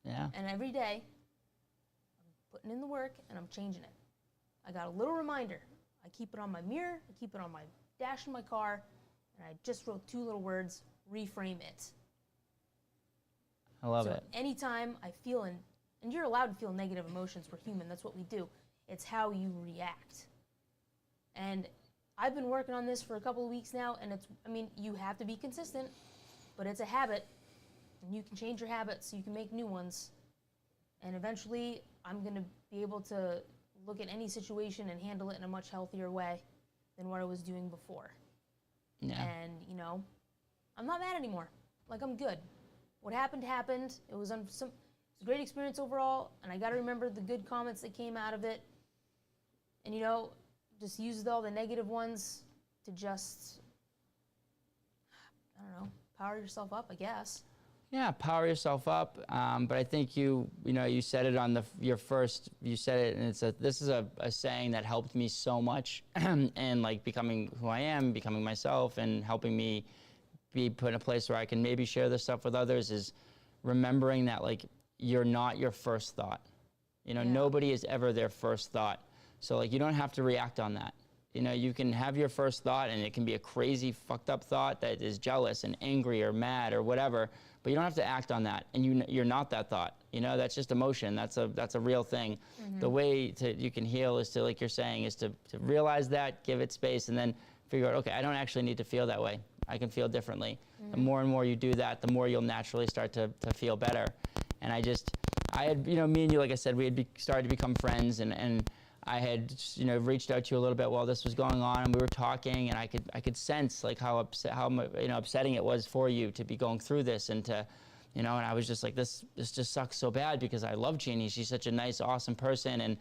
Yeah. And every day, I'm putting in the work and I'm changing it. I got a little reminder. I keep it on my mirror, I keep it on my dash in my car, and I just wrote 2 little words, reframe it. I love So it. anytime I feel, and you're allowed to feel negative emotions, we're human, that's what we do. It's how you react. And I've been working on this for a couple of weeks now, and you have to be consistent, but it's a habit, and you can change your habits so you can make new ones. And eventually, I'm gonna be able to look at any situation and handle it in a much healthier way than what I was doing before. Yeah. And, I'm not mad anymore. Like, I'm good. What happened, happened. It was a great experience overall, and I got to remember the good comments that came out of it. And, just use all the negative ones to just, I don't know, power yourself up, I guess. Yeah, power yourself up. But I think you said it on your first, you said it, and this is a saying that helped me so much and like becoming who I am, becoming myself, and helping me be put in a place where I can maybe share this stuff with others, is remembering that, like, you're not your first thought. Nobody is ever their first thought. So, like, you don't have to react on that. You can have your first thought, and it can be a crazy, fucked up thought that is jealous and angry or mad or whatever, but you don't have to act on that. And you're not that thought. That's just emotion. That's a real thing. Mm-hmm. The way you can heal is to, like you're saying, is to realize that, give it space, and then figure out, okay, I don't actually need to feel that way. I can feel differently. Mm-hmm. The more and more you do that, the more you'll naturally start to feel better. And I had, me and you, like I said, we had started to become friends, and I had, reached out to you a little bit while this was going on, and we were talking, and I could sense, like, how upsetting it was for you to be going through this, and to, and I was just like, this just sucks so bad, because I love Cheeny. She's such a nice, awesome person, and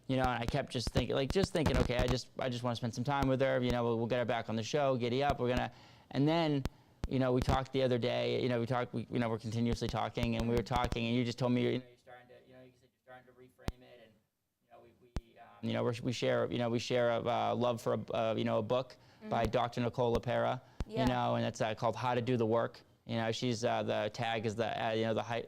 and I kept just thinking, okay, I just want to spend some time with her. We'll get her back on the show, giddy up. And then, we talked the other day. We're continuously talking, and we were talking, and you just told me, you said you're starting to reframe it, and we share a love for a book by Dr. Nicole LaPera, and it's called How to Do the Work. She's the tag is the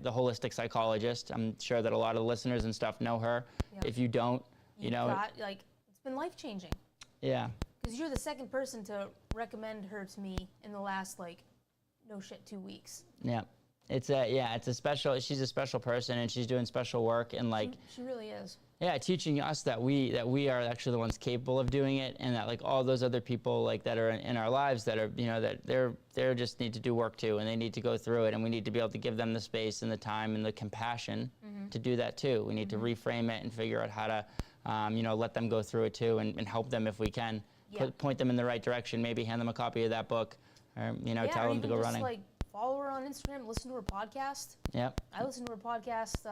holistic psychologist. I'm sure that a lot of the listeners and stuff know her. Yep. If you don't, it's been life-changing. Yeah. Because you're the second person to recommend her to me in the last, 2 weeks. Yeah. She's a special person, and she's doing special work, and she really is. Yeah, teaching us that we are actually the ones capable of doing it, and that, like, all those other people, like, that are in our lives that are, that they're just need to do work too, and they need to go through it, and we need to be able to give them the space and the time and the compassion to do that too. We need to reframe it and figure out how to, let them go through it too, and help them if we can. Yeah. Point them in the right direction. Maybe hand them a copy of that book, or tell them to go running. Follow her on Instagram, listen to her podcast. Yep. I listen to her podcast.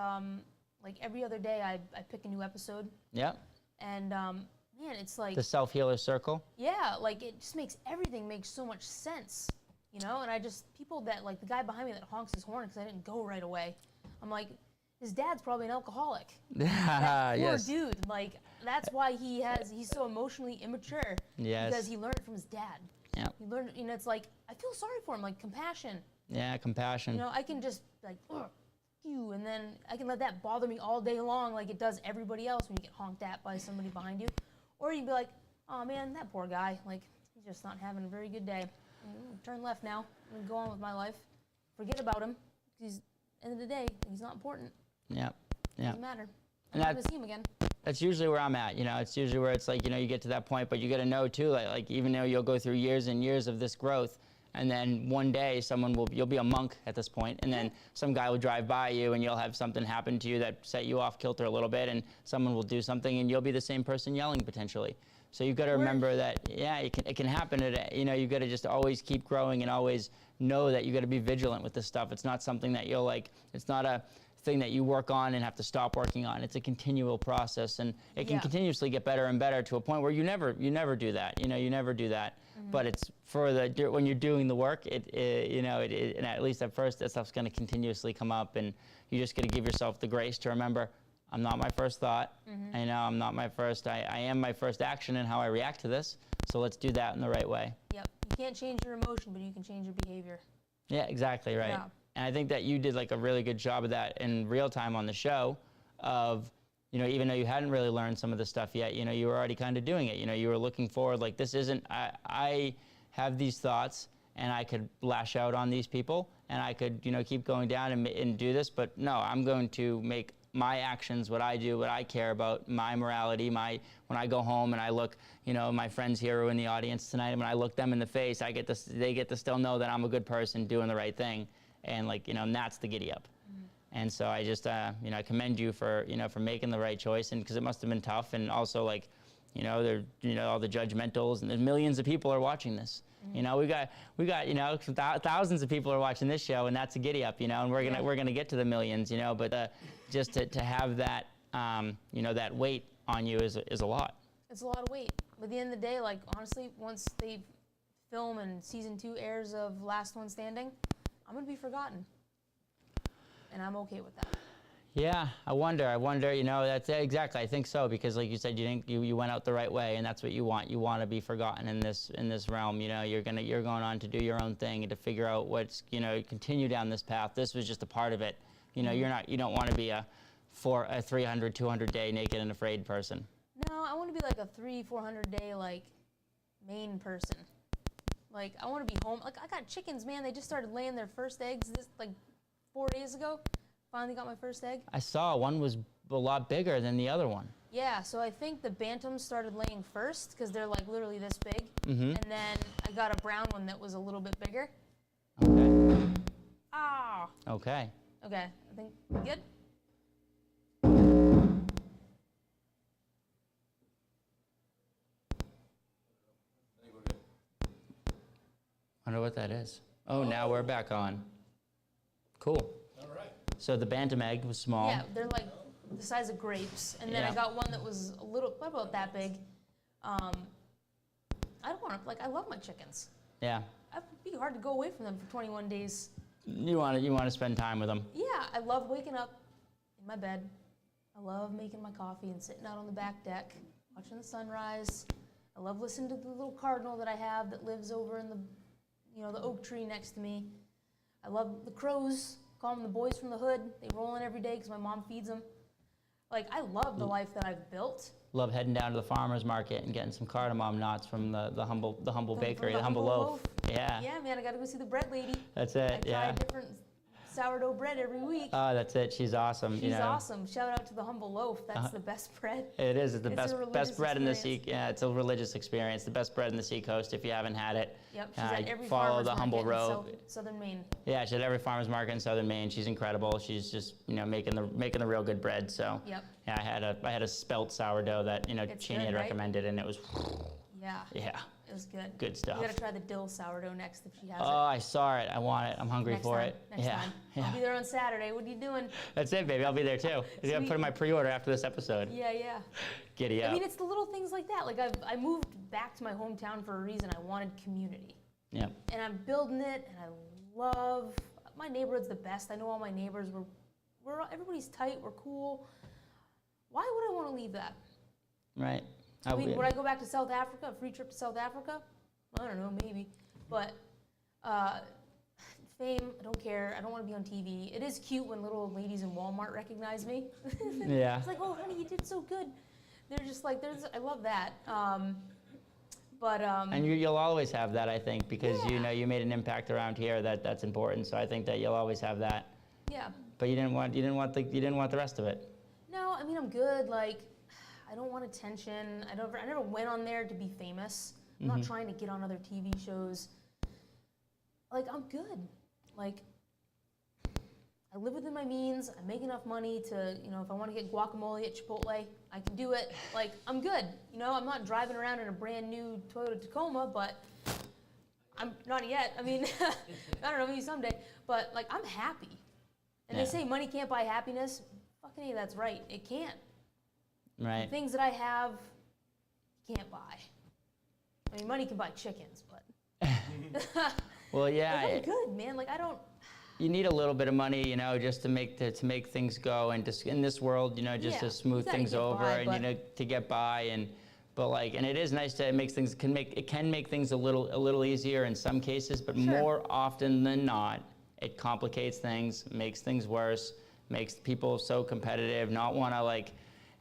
Every other day, I pick a new episode. Yep. And man, it's like the self-healer circle. Yeah, it just makes everything make so much sense, And people that, the guy behind me that honks his horn because I didn't go right away. I'm like, his dad's probably an alcoholic. That poor dude. That's why he's so emotionally immature. Yes. Because he learned it from his dad. Yeah. He learned, it's I feel sorry for him, compassion. Yeah, compassion. I can just ugh, you, and then I can let that bother me all day long, like it does everybody else when you get honked at by somebody behind you. Or you can be like, oh man, that poor guy, he's just not having a very good day. Turn left now and go on with my life. Forget about him. Because end of the day, he's not important. Yeah. Yeah. Doesn't matter. I'm not gonna see him again. That's usually where I'm at. It's usually where it's you get to that point, but you got to know too, even though you'll go through years and years of this growth, and then one day you'll be a monk at this point, and then some guy will drive by you, and you'll have something happen to you that set you off kilter a little bit, and someone will do something, and you'll be the same person yelling potentially. So you've got to remember that, it can happen. You've got to just always keep growing and always know that you got to be vigilant with this stuff. It's not something that you'll it's not a thing that you work on and have to stop working on. It's a continual process, and it can Yeah. continuously get better and better to a point where you never do that. You never do that. But it's when you're doing the work, and at least at first, that stuff's going to continuously come up, and you just got to give yourself the grace to remember, I'm not my first thought. I know I'm not my first. I am my first action in how I react to this. So let's do that in the right way. Yep. You can't change your emotion, but you can change your behavior. Yeah, exactly right. Yeah. And I think that you did like a really good job of that in real time on the show of, even though you hadn't really learned some of the stuff yet, you were already kind of doing it. You were looking forward, like, this isn't, I have these thoughts and I could lash out on these people and I could, keep going down and do this, but no, I'm going to make my actions, what I do, what I care about, my morality, when I go home and I look, my friends here who are in the audience tonight, when I look them in the face, they get to still know that I'm a good person doing the right thing. And and that's the giddy up. And so I just, I commend you for making the right choice, and because it must have been tough, and also all the judgmentals, and there's millions of people are watching this. We got thousands of people are watching this show, and that's a giddy up, and we're gonna get to the millions, but just to have that, that weight on you is a lot. It's a lot of weight. But at the end of the day, like, honestly, once they film and season 2 airs of Last One Standing, I'm gonna be forgotten. And I'm okay with that. Yeah, I wonder, that's exactly, I think so, because like you said, you went out the right way, and that's what you want. You want to be forgotten in this realm. You're going on to do your own thing and to figure out what's, continue down this path. This was just a part of it. You don't want to be a 300, 200 day naked and afraid person. No, I want to be like a 300-400 day, like, Maine person. Like, I want to be home. Like, I got chickens, man. They just started laying their first eggs 4 days ago. Finally got my first egg. I saw one was a lot bigger than the other one. Yeah, so I think the bantams started laying first because they're like literally this big. Mm-hmm. And then I got a brown one that was a little bit bigger. Okay. Ah. Okay. Okay, I think good. Wonder what that is. Oh, now we're back on. Cool. All right. So the bantam egg was small. Yeah, they're like the size of grapes. And then Yeah. I got one that was a little, about that big. I don't want to, like, I love my chickens. Yeah. It'd be hard to go away from them for 21 days. You want to spend time with them. Yeah, I love waking up in my bed. I love making my coffee and sitting out on the back deck, watching the sunrise. I love listening to the little cardinal that I have that lives over in the oak tree next to me. I love the crows, call them the boys from the hood. They roll in every day because my mom feeds them. Like, I love the life that I've built. Love heading down to the farmer's market and getting some cardamom knots from the humble bakery, From the humble loaf. Yeah. Yeah, man, I gotta go see the bread lady. That's I it. try Yeah. different sourdough bread every week. Oh, that's it. She's awesome. She's awesome. Shout out to the humble loaf. That's the best bread. It is. It's the It's a best religious bread in the sea. experience. Yeah, it's a religious experience. The best bread in the seacoast. If you haven't had it, Yep, she's at every follow farmer's the humble market in road. Southern Maine. Yeah, she's at every farmer's market in southern Maine. She's incredible. She's just making the real good bread. So Yep. yeah, I had a spelt sourdough that It's Cheeny good, had right? recommended, and it was Yeah, yeah, it was good. good stuff. You gotta try the dill sourdough next if she has Oh, I saw it. I want it. I'm hungry Next for time, it. next yeah, time. yeah. I'll be there on Saturday. What are you doing? That's it, baby. I'll be there too. You gotta put in my pre-order after this episode. Yeah, yeah. Giddy up. I mean, it's the little things like that. Like, I moved back to my hometown for a reason. I wanted community. Yeah. And I'm building it, and I love, my neighborhood's the best. I know all my neighbors. Everybody's tight. We're cool. Why would I want to leave that? Right. I mean, would I go back to South Africa, a free trip to South Africa? I don't know, maybe. But fame, I don't care. I don't want to be on TV. It is cute when little old ladies in Walmart recognize me. Yeah. It's like, oh, honey, you did so good. They're just like, I love that. And you'll always have that, I think, because Yeah. you made an impact around here that's important. So I think that you'll always have that. Yeah. But you didn't want the rest of it. No, I mean, I'm good. Like, I don't want attention. I never went on there to be famous. I'm not trying to get on other TV shows. Like, I'm good. Like, I live within my means. I make enough money to, if I want to get guacamole at Chipotle, I can do it. Like, I'm good. I'm not driving around in a brand new Toyota Tacoma, but I'm not yet. I mean, I don't know, maybe someday. But, like, I'm happy. And they say money can't buy happiness. Fucking A, that's right. It can't. Right. The things that I have, you can't buy. I mean, money can buy chickens, but Well, yeah. like, I'm good, man. Like, I don't. You need a little bit of money, you know, just to make things go, and just in this world, you know, just Yeah, to smooth you gotta things get over, by, and you but- know, to get by, and it is nice to it can make things a little easier in some cases, but Sure. more often than not, it complicates things, makes things worse, makes people so competitive, not want to like.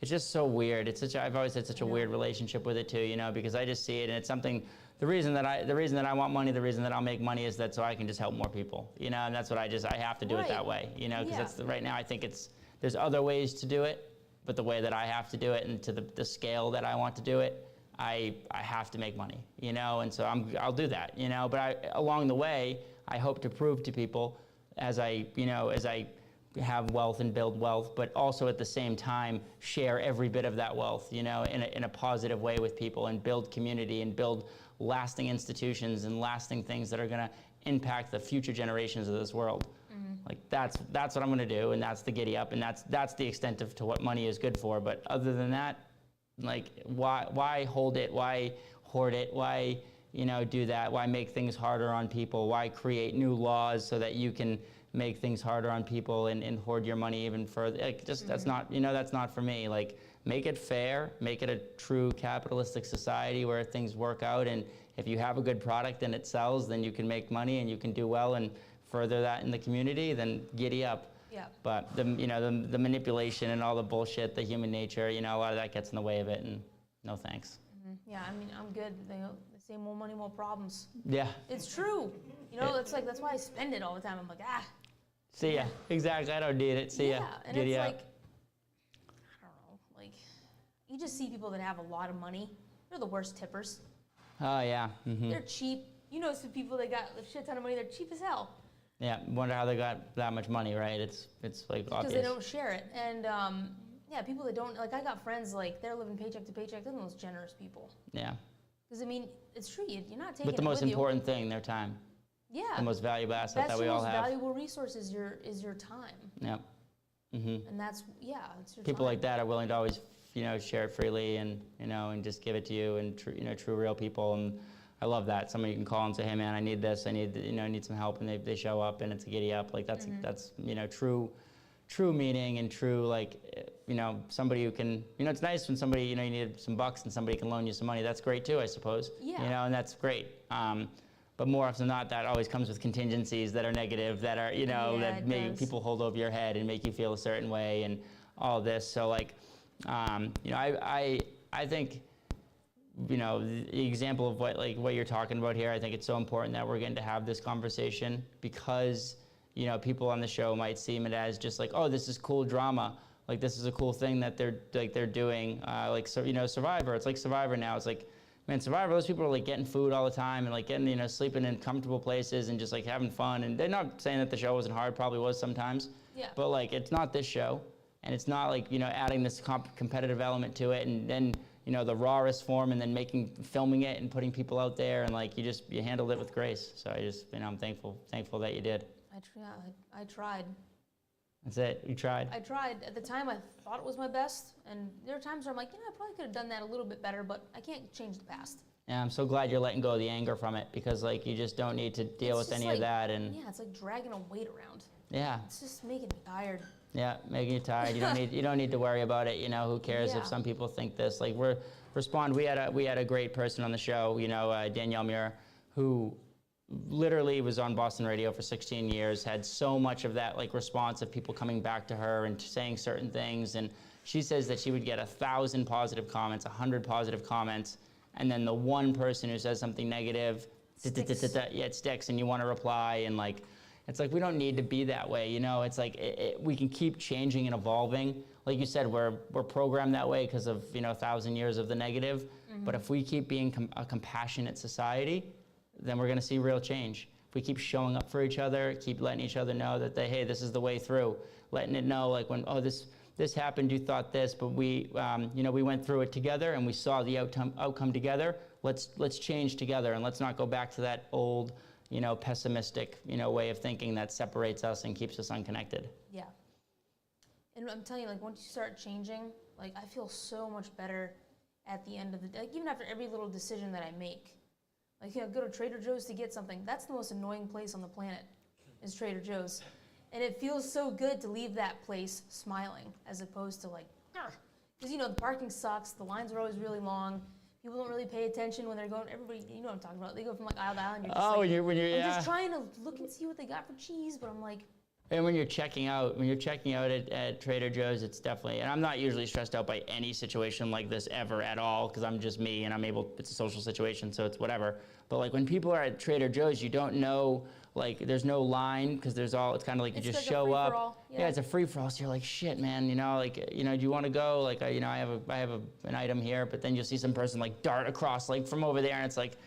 It's just so weird. I've always had such a weird relationship with it too, you know, because I just see it, and it's something. The reason that I want money, the reason that I'll make money is that so I can just help more people, you know, and that's what I have to do it that way, you know, because Yeah. right now I think there's other ways to do it, but the way that I have to do it and to the scale that I want to do it, I have to make money, you know, and so I'll do that, you know, but along the way, I hope to prove to people as I have wealth and build wealth, but also at the same time share every bit of that wealth, you know, in a positive way with people, and build community and build lasting institutions and lasting things that are going to impact the future generations of this world. Like that's what I'm going to do, and that's the giddy up, and that's the extent to what money is good for. But other than that, like why hold it? Why hoard it? Why do that? Why make things harder on people? Why create new laws so that you can make things harder on people and hoard your money even further? Like that's not for me. Like, make it fair, make it a true capitalistic society where things work out, and if you have a good product and it sells, then you can make money and you can do well and further that in the community, then giddy up. Yeah. But the manipulation and all the bullshit, the human nature, you know, a lot of that gets in the way of it, and no thanks. Yeah, I mean, I'm good. They say more money, more problems. Yeah. It's true. You know, that's why I spend it all the time. I'm like, See ya. Exactly. I don't need it. See ya. yeah, and Giddy it's up. like, I don't know, like, you just see people that have a lot of money. They're the worst tippers. Oh yeah. They're cheap. You know, some people that got a shit ton of money, they're cheap as hell. Yeah. Wonder how they got that much money, right? It's like Because obvious. they don't share it. And yeah, people that don't, like, I got friends, like, they're living paycheck to paycheck. They're the most generous people. Yeah. Because, I mean, it's true. You're not taking But the it most with you. important thing, their time. Yeah. The most valuable asset That's that we your all most have. valuable resource is your time. Yep. And that's, yeah, it's your People time. like that are willing to always, share it freely and, and just give it to you, and true real people. And I love that. Somebody you can call and say, hey man, I need this. I need some help, and they show up, and it's a giddy up. Like that's true meaning and true, like, somebody who can, it's nice when somebody, you need some bucks and somebody can loan you some money. That's great too, I suppose. Yeah. And that's great. But more often than not, that always comes with contingencies that are negative, that are, Yeah, that it make does. people hold over your head and make you feel a certain way and all this. So like, I think, the example of what you're talking about here, I think it's so important that we're getting to have this conversation, because, people on the show might see it as just like, oh, this is cool drama. Like, this is a cool thing that they're doing. Survivor. It's like Survivor now. It's like, man, Survivor, those people are like getting food all the time and like getting, sleeping in comfortable places and just like having fun. And they're not saying that the show wasn't hard, probably was sometimes. Yeah. But like, it's not this show. And it's not like, adding this competitive element to it, and then, the rawest form, and then filming it and putting people out there, and like, you handled it with grace. So I just, I'm thankful that you did. I tried. That's it. You tried. I tried. At the time, I thought it was my best. And there are times where I'm like, I probably could have done that a little bit better, but I can't change the past. Yeah, I'm so glad you're letting go of the anger from it, because like, you just don't need to deal It's with just any of that. And yeah, it's like dragging a weight around. yeah. It's just making me tired. Yeah, making you tired. You don't need to worry about it. Who cares Yeah. if some people think this? Like, we had a great person on the show. Danielle Muir, who literally was on Boston radio for 16 years. Had so much of that like response of people coming back to her and saying certain things. And she says that she would get 1,000 positive comments, 100 positive comments, and then the one person who says something negative, yeah, it sticks, and you want to reply, and like. It's like, we don't need to be that way, It's like, we can keep changing and evolving. Like you said, we're programmed that way because of, 1,000 years of the negative. But if we keep being a compassionate society, then we're going to see real change. If we keep showing up for each other, keep letting each other know that hey, this is the way through. Letting it know, like, when, oh, this happened, you thought this, but we went through it together and we saw the outcome together. Let's change together, and let's not go back to that old, pessimistic, way of thinking that separates us and keeps us unconnected. Yeah. And I'm telling you, like, once you start changing, like, I feel so much better at the end of the day. Like, even after every little decision that I make. Like, go to Trader Joe's to get something. That's the most annoying place on the planet, is Trader Joe's. And it feels so good to leave that place smiling, as opposed to, like, because, the parking sucks, the lines are always really long, people don't really pay attention when they're going, everybody, you know what I'm talking about, they go from, like, aisle to aisle, and you're just Oh, like, when you're I'm yeah. just trying to look and see what they got for cheese, but I'm like, And when you're checking out at Trader Joe's, it's definitely, and I'm not usually stressed out by any situation like this ever at all, because I'm just me and it's a social situation, so it's whatever. But like when people are at Trader Joe's, you don't know, like there's no line, because it's kind of like you It's just like a show up. free-for-all, yeah. Yeah, it's a free-for-all, so you're like, shit, man, do you want to go? Like, I have an item here, but then you'll see some person like dart across like from over there, and it's like,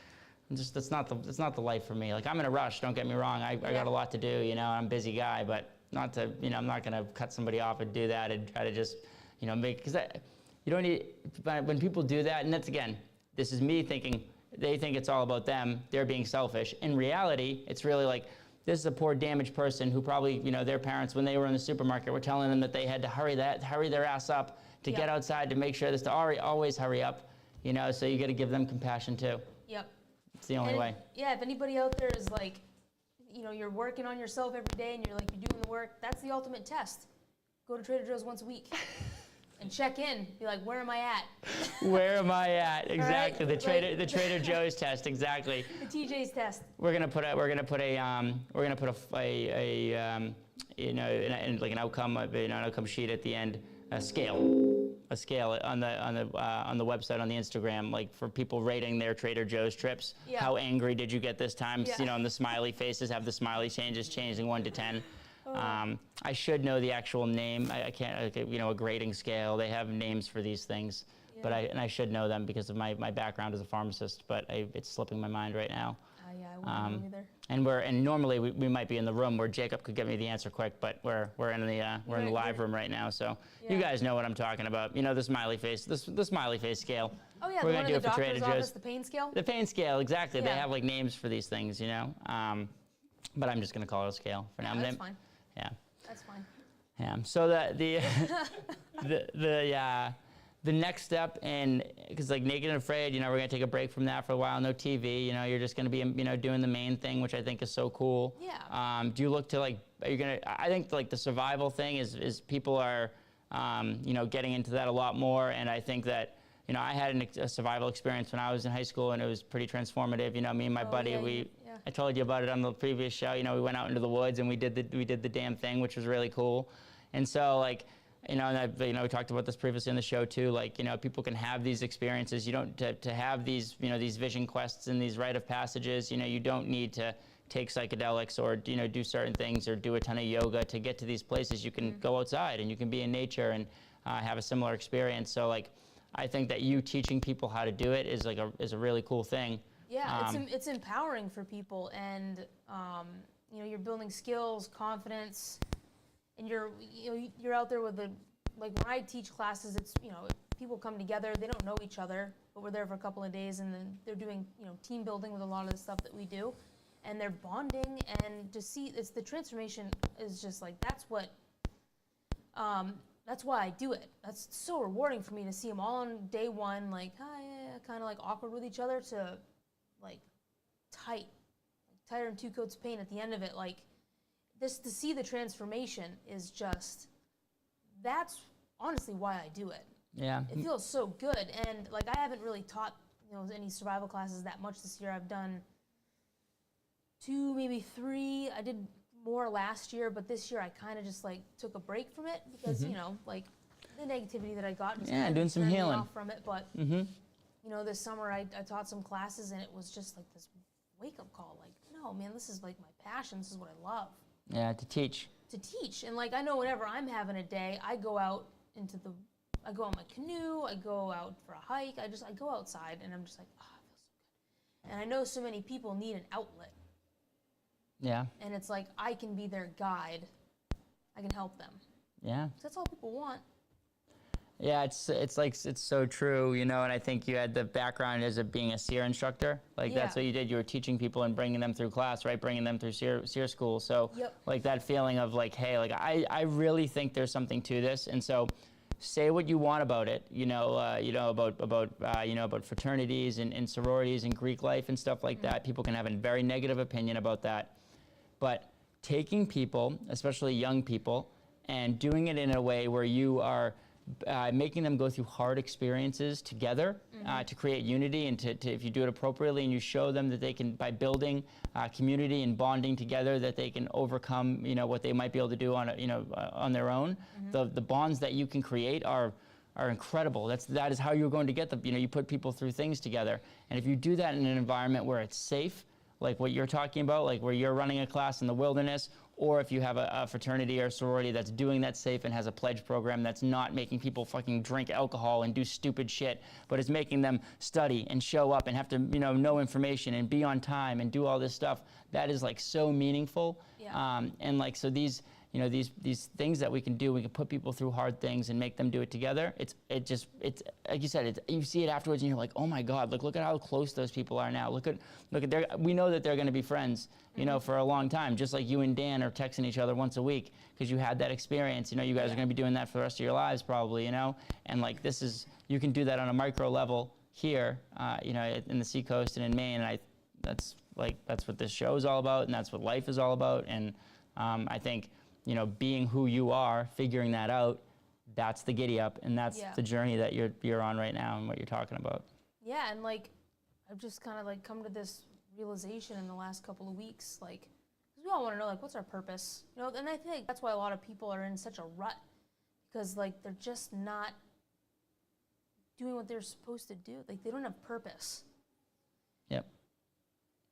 that's not the life for me. Like, I'm in a rush, don't get me wrong. I got a lot to do, I'm a busy guy, but not to, I'm not gonna cut somebody off and do that and try to just, because you don't need, when people do that, and that's again, this is me thinking, they think it's all about them, they're being selfish. In reality, it's really like, this is a poor damaged person who probably, their parents, when they were in the supermarket, were telling them that they had to hurry their ass up to get outside to make sure this, to always hurry up, so you gotta give them compassion too. yep. It's the only way. Yeah, if anybody out there is like, you're working on yourself every day and you're doing the work, that's the ultimate test. Go to Trader Joe's once a week and check in. Be like, where am I at? Where am I at? Exactly. Right? The Trader Joe's test. Exactly. The TJ's test. We're gonna put an outcome sheet at the end, a scale on the website, on the Instagram, like for people rating their Trader Joe's trips. Yeah. How angry did you get this time? Yeah. And the smiley faces have the smiley changes changing 1 to 10. I should know the actual name. I can't, a grading scale. They have names for these things, but I should know them because of my background as a pharmacist. But it's slipping my mind right now. Yeah, I wouldn't know either. And normally we might be in the room where Jacob could get me the answer quick, but we're in the live room right now, so you guys know what I'm talking about. The smiley face, the smiley face scale. Oh yeah, We're the gonna one do in the it for Trader doctor's office, Joe's. the pain scale. The pain scale, exactly. They Yeah. have like names for these things, but I'm just gonna call it a scale for now. That's fine. Yeah. That's fine. Yeah. So the next step, because like Naked and Afraid, we're gonna take a break from that for a while. No TV. You're just gonna be doing the main thing, which I think is so cool. Yeah. Do you look to like? Are you gonna? I think like the survival thing is people are getting into that a lot more, and I think that. I had a survival experience when I was in high school, and it was pretty transformative. Me and my buddy, yeah, I told you about it on the previous show. We went out into the woods and we did the damn thing, which was really cool. And so like, and we talked about this previously in the show too. Like, people can have these experiences. You don't to have these these vision quests and these rite of passages. You don't need to take psychedelics or do certain things or do a ton of yoga to get to these places. You can go outside and you can be in nature and have a similar experience. So like. I think that you teaching people how to do it is a really cool thing. Yeah, it's empowering for people, and you're building skills, confidence, and you're out there with like when I teach classes, it's people come together, they don't know each other, but we're there for a couple of days, and then they're doing team building with a lot of the stuff that we do, and they're bonding, and to see it's the transformation is just like that's what. That's why I do it. That's so rewarding for me to see them all on day one, like, hi, kind of like awkward with each other to like tighter than 2 coats of paint at the end of it. Like this, to see the transformation is just, that's honestly why I do it. Yeah. It feels so good. And like, I haven't really taught, any survival classes that much this year. I've done 2, maybe 3. I did more last year, but this year I kind of just like took a break from it because like the negativity that I got was kind of doing some turned me healing off from it. But this summer I taught some classes and it was just like this wake up call. Like, no, man, this is like my passion. This is what I love. Yeah, to teach. And like I know whenever I'm having a day, I go out I go on my canoe, I go out for a hike. I go outside and I'm just like, oh, it feels so good. And I know so many people need an outlet. Yeah. And it's like, I can be their guide. I can help them. Yeah. So that's all people want. Yeah, it's like it's so true, you know. And I think you had the background as being a SEER instructor. Like that's Yeah. what you did. You were teaching people and bringing them through class, right? Bringing them through SEER school. So Yep. like that feeling of like, hey, like I really think there's something to this. And so say what you want about it, about fraternities and sororities and Greek life and stuff like that. People can have a very negative opinion about that. But taking people, especially young people, and doing it in a way where you are making them go through hard experiences together to create unity, and to if you do it appropriately and you show them that they can, by building community and bonding together, that they can overcome, what they might be able to do on their own. The bonds that you can create are incredible. That is how you're going to get them. You put people through things together, and if you do that in an environment where it's safe, like what you're talking about, like where you're running a class in the wilderness, or if you have a fraternity or sorority that's doing that safe and has a pledge program that's not making people fucking drink alcohol and do stupid shit, but is making them study and show up and have to, know information and be on time and do all this stuff, that is like so meaningful. Yeah. And like, so these things that we can do, we can put people through hard things and make them do it together. It's like you said, you see it afterwards and you're like, oh my God, look at how close those people are now. We know that they're going to be friends, for a long time, just like you and Dan are texting each other once a week because you had that experience. You guys are going to be doing that for the rest of your lives probably, and like you can do that on a micro level here, in the Seacoast and in Maine. And that's what this show is all about, and that's what life is all about. And I think, being who you are, figuring that out, that's the giddy up, and that's the journey that you're on right now and what you're talking about. Yeah, and like I've just kind of like come to this realization in the last couple of weeks, like, 'cause we all want to know, like, what's our purpose, and I think that's why a lot of people are in such a rut, because like they're just not doing what they're supposed to do. Like they don't have purpose. Yep.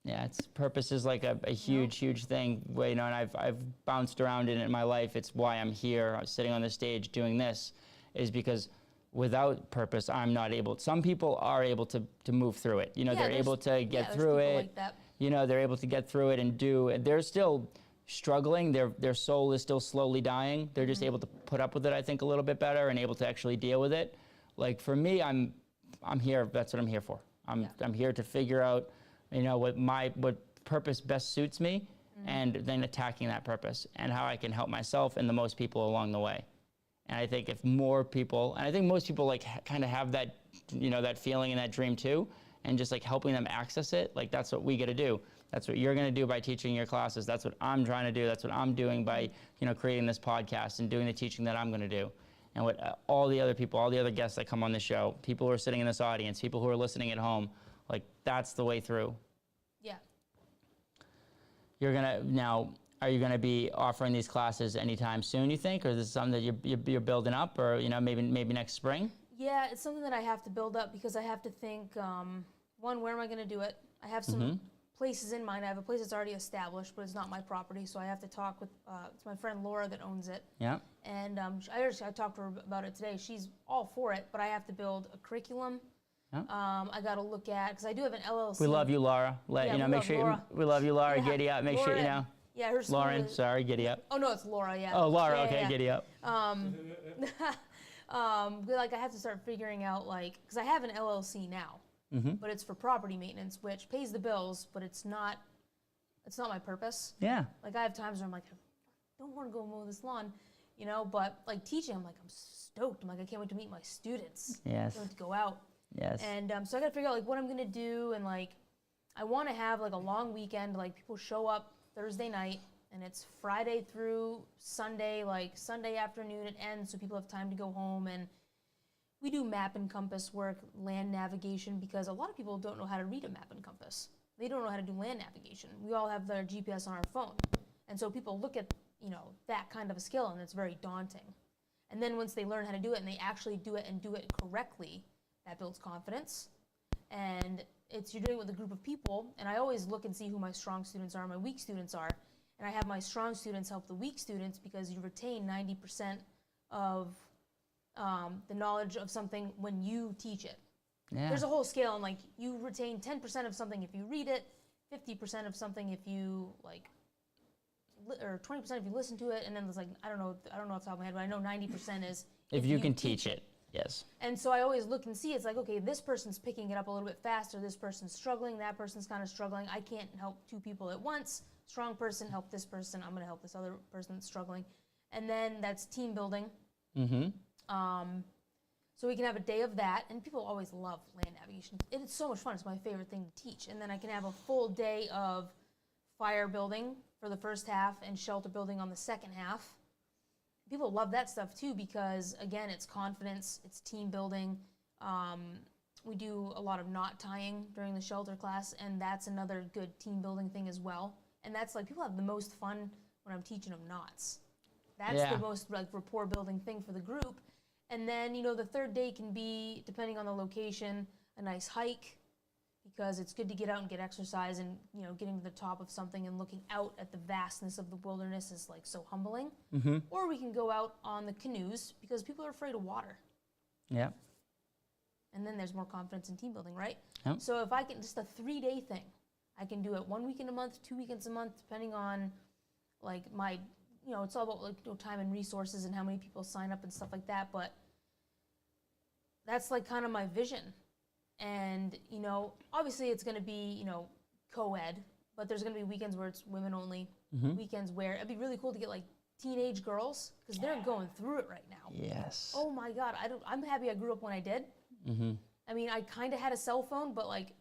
Yeah, purpose is like a huge thing. And I've bounced around in it in my life. It's why I'm here, sitting on the stage doing this, is because without purpose, I'm not able. Some people are able to move through it. They're able to get through it. Like that. They're able to get through it and do. They're still struggling. Their soul is still slowly dying. They're just able to put up with it, I think, a little bit better, and able to actually deal with it. Like for me, I'm here. That's what I'm here for. I'm here to figure out, what purpose best suits me, and then attacking that purpose and how I can help myself and the most people along the way. And I think if more people, and I think most people like kind of have that, that feeling and that dream too, and just like helping them access it, like that's what we get to do. That's what you're going to do by teaching your classes. That's what I'm trying to do. That's what I'm doing by, creating this podcast and doing the teaching that I'm going to do. And what all the other people, all the other guests that come on the show, people who are sitting in this audience, people who are listening at home, like that's the way through. Yeah. Are you gonna be offering these classes anytime soon, you think, or is this something that you're building up, or maybe next spring? Yeah, it's something that I have to build up because I have to think, one, where am I going to do it? I have some places in mind. I have a place that's already established, but it's not my property, so I have to talk with it's my friend Laura that owns it. Yeah. And I talked to her about it today. She's all for it, but I have to build a curriculum. Yeah. I got to look at, because I do have an LLC. We love you, Laura. We love you, Laura. Yeah, Giddy up. Make sure Laura, Yeah, her school Lauren, is, sorry, giddy up. Oh no, it's Laura. Yeah. Oh, Laura. Yeah, Okay, yeah. giddy up. But like I have to start figuring out, like, because I have an LLC now, but it's for property maintenance, which pays the bills, but it's not my purpose. Yeah. Like I have times where I'm like, I don't want to go mow this lawn, but like teaching, I'm like, I'm stoked. I'm like, I can't wait to meet my students. Yes. I can't wait to go out. Yes. And so I got to figure out like what I'm gonna do, and like I want to have like a long weekend. Like people show up Thursday night, and it's Friday through Sunday, like Sunday afternoon it ends, so people have time to go home. And we do map and compass work, land navigation, because a lot of people don't know how to read a map and compass. They don't know how to do land navigation. We all have their GPS on our phone, and so people look at that kind of a skill, and it's very daunting. And then once they learn how to do it and they actually do it and do it correctly, that builds confidence. And you're doing it with a group of people, and I always look and see who my strong students are and my weak students are. And I have my strong students help the weak students, because you retain 90% of the knowledge of something when you teach it. Yeah. There's a whole scale, and like you retain 10% of something if you read it, 50% of something if you or 20% if you listen to it, and then there's like I don't know off the top of my head, but I know 90% is if you can teach it. Yes. And so I always look and see, it's like, okay, this person's picking it up a little bit faster, this person's struggling, that person's kind of struggling. I can't help two people at once. Strong person, help this person, I'm gonna help this other person that's struggling. And then that's team building. Mm-hmm. So we can have a day of that, and people always love land navigation. It's so much fun, it's my favorite thing to teach. And then I can have a full day of fire building for the first half and shelter building on the second half. People love that stuff too because, again, it's confidence, it's team building. We do a lot of knot tying during the shelter class, and that's another good team building thing as well. And that's like, people have the most fun when I'm teaching them knots. That's the most like rapport building thing for the group. And then, you know, the third day can be, depending on the location, a nice hike, because it's good to get out and get exercise, and, you know, getting to the top of something and looking out at the vastness of the wilderness is like so humbling. Mm-hmm. Or we can go out on the canoes because people are afraid of water. Yeah. And then there's more confidence in team building, right? Yep. So if I can, just a 3-day thing, I can do it 1 weekend a month, 2 weekends a month, depending on like my, you know, it's all about like, you know, time and resources and how many people sign up and stuff like that. But that's like kind of my vision. And, you know, obviously it's going to be, you know, co-ed, but there's going to be weekends where it's women only, weekends where it'd be really cool to get like teenage girls, because they're going through it right now. Yes. Oh my God, I'm happy I grew up when I did. Mm-hmm. I mean, I kind of had a cell phone, but like,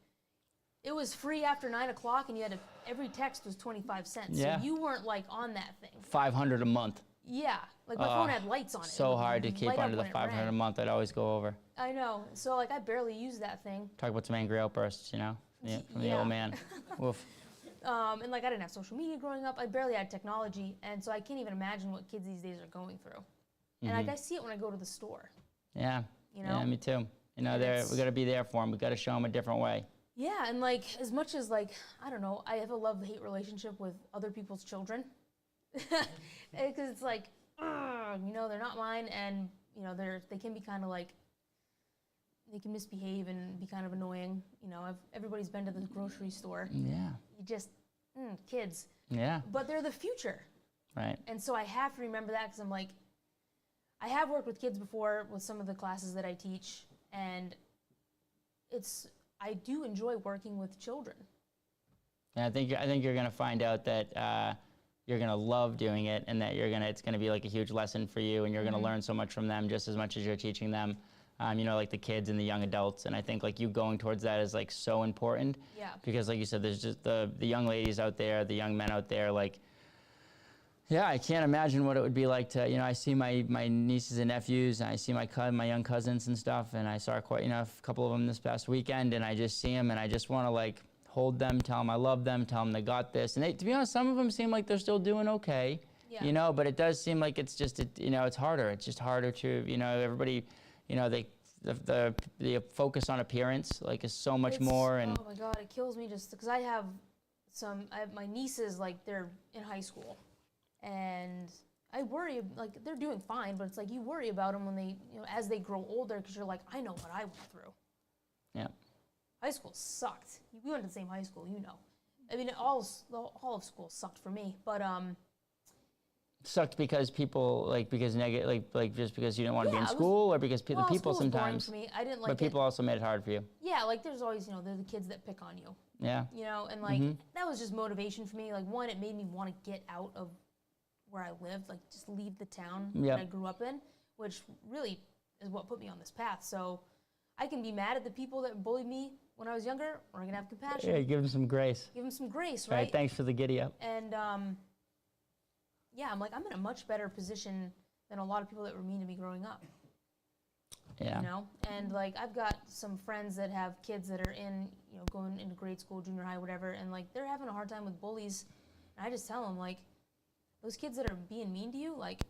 it was free after 9 o'clock, and you had to, every text was 25 cents. Yeah. So you weren't like on that thing. $500 a month. Yeah, like my phone had lights on it. It So would hard to keep light up under the when it $500 a rang. month. I'd always go over. I know. So like, I barely used that thing. Talk about some angry outbursts, you know, from the Yeah. old man. Woof. And like, I didn't have social media growing up. I barely had technology, and so I can't even imagine what kids these days are going through. And like, I see it when I go to the store. Yeah. You know? Yeah, me too. You know, And we got to be there for them. We got to show them a different way. Yeah, and like, as much as like, I don't know, I have a love-hate relationship with other people's children. Because it's like, you know, they're not mine, and, you know, they can be kind of like, they can misbehave and be kind of annoying. You know, everybody's been to the grocery store. Yeah. You just, kids. Yeah. But they're the future. Right. And so I have to remember that, because I'm like, I have worked with kids before with some of the classes that I teach, and I do enjoy working with children. And I think you're gonna find out that you're gonna love doing it, and that it's gonna be like a huge lesson for you, and you're gonna learn so much from them just as much as you're teaching them. You know, like the kids and the young adults. And I think like you going towards that is like so important. Yeah. Because like you said, there's just the young ladies out there, the young men out there, like, yeah, I can't imagine what it would be like to, you know, I see my nieces and nephews, and I see my young cousins and stuff, and I saw quite, you know, a couple of them this past weekend, and I just see them, and I just want to like hold them, tell them I love them, tell them they got this. And to be honest, some of them seem like they're still doing okay, Yeah. you know, but it does seem like it's just, you know, it's harder. It's just harder to, you know, everybody, you know, the focus on appearance like is so much more. And oh my God, it kills me just because I have my nieces, like, they're in high school, and I worry, like, they're doing fine, but it's like you worry about them when they, you know, as they grow older, because you're like, I know what I went through. yeah, High school sucked. We went to the same high school, you know. I mean, all of school sucked for me, but sucked because people because negative, like just because you didn't want to be in Yeah, it was- school, or because the well, people school was boring sometimes. for me. I didn't like But people also made it hard for you. Yeah, like, there's always, you know, they're the kids that pick on you. Yeah. You know, and like, that was just motivation for me. Like, one, it made me want to get out of where I lived, like, just leave the town Yep. that I grew up in, which really is what put me on this path. So I can be mad at the people that bullied me when I was younger, or I can have compassion. Yeah, give them some grace. Give them some grace, Right. right? Thanks for the giddy up. And yeah, I'm like, I'm in a much better position than a lot of people that were mean to me growing up. Yeah. You know, and like, I've got some friends that have kids that are in, you know, going into grade school, junior high, whatever, and like, they're having a hard time with bullies. And I just tell them, like, those kids that are being mean to you, like,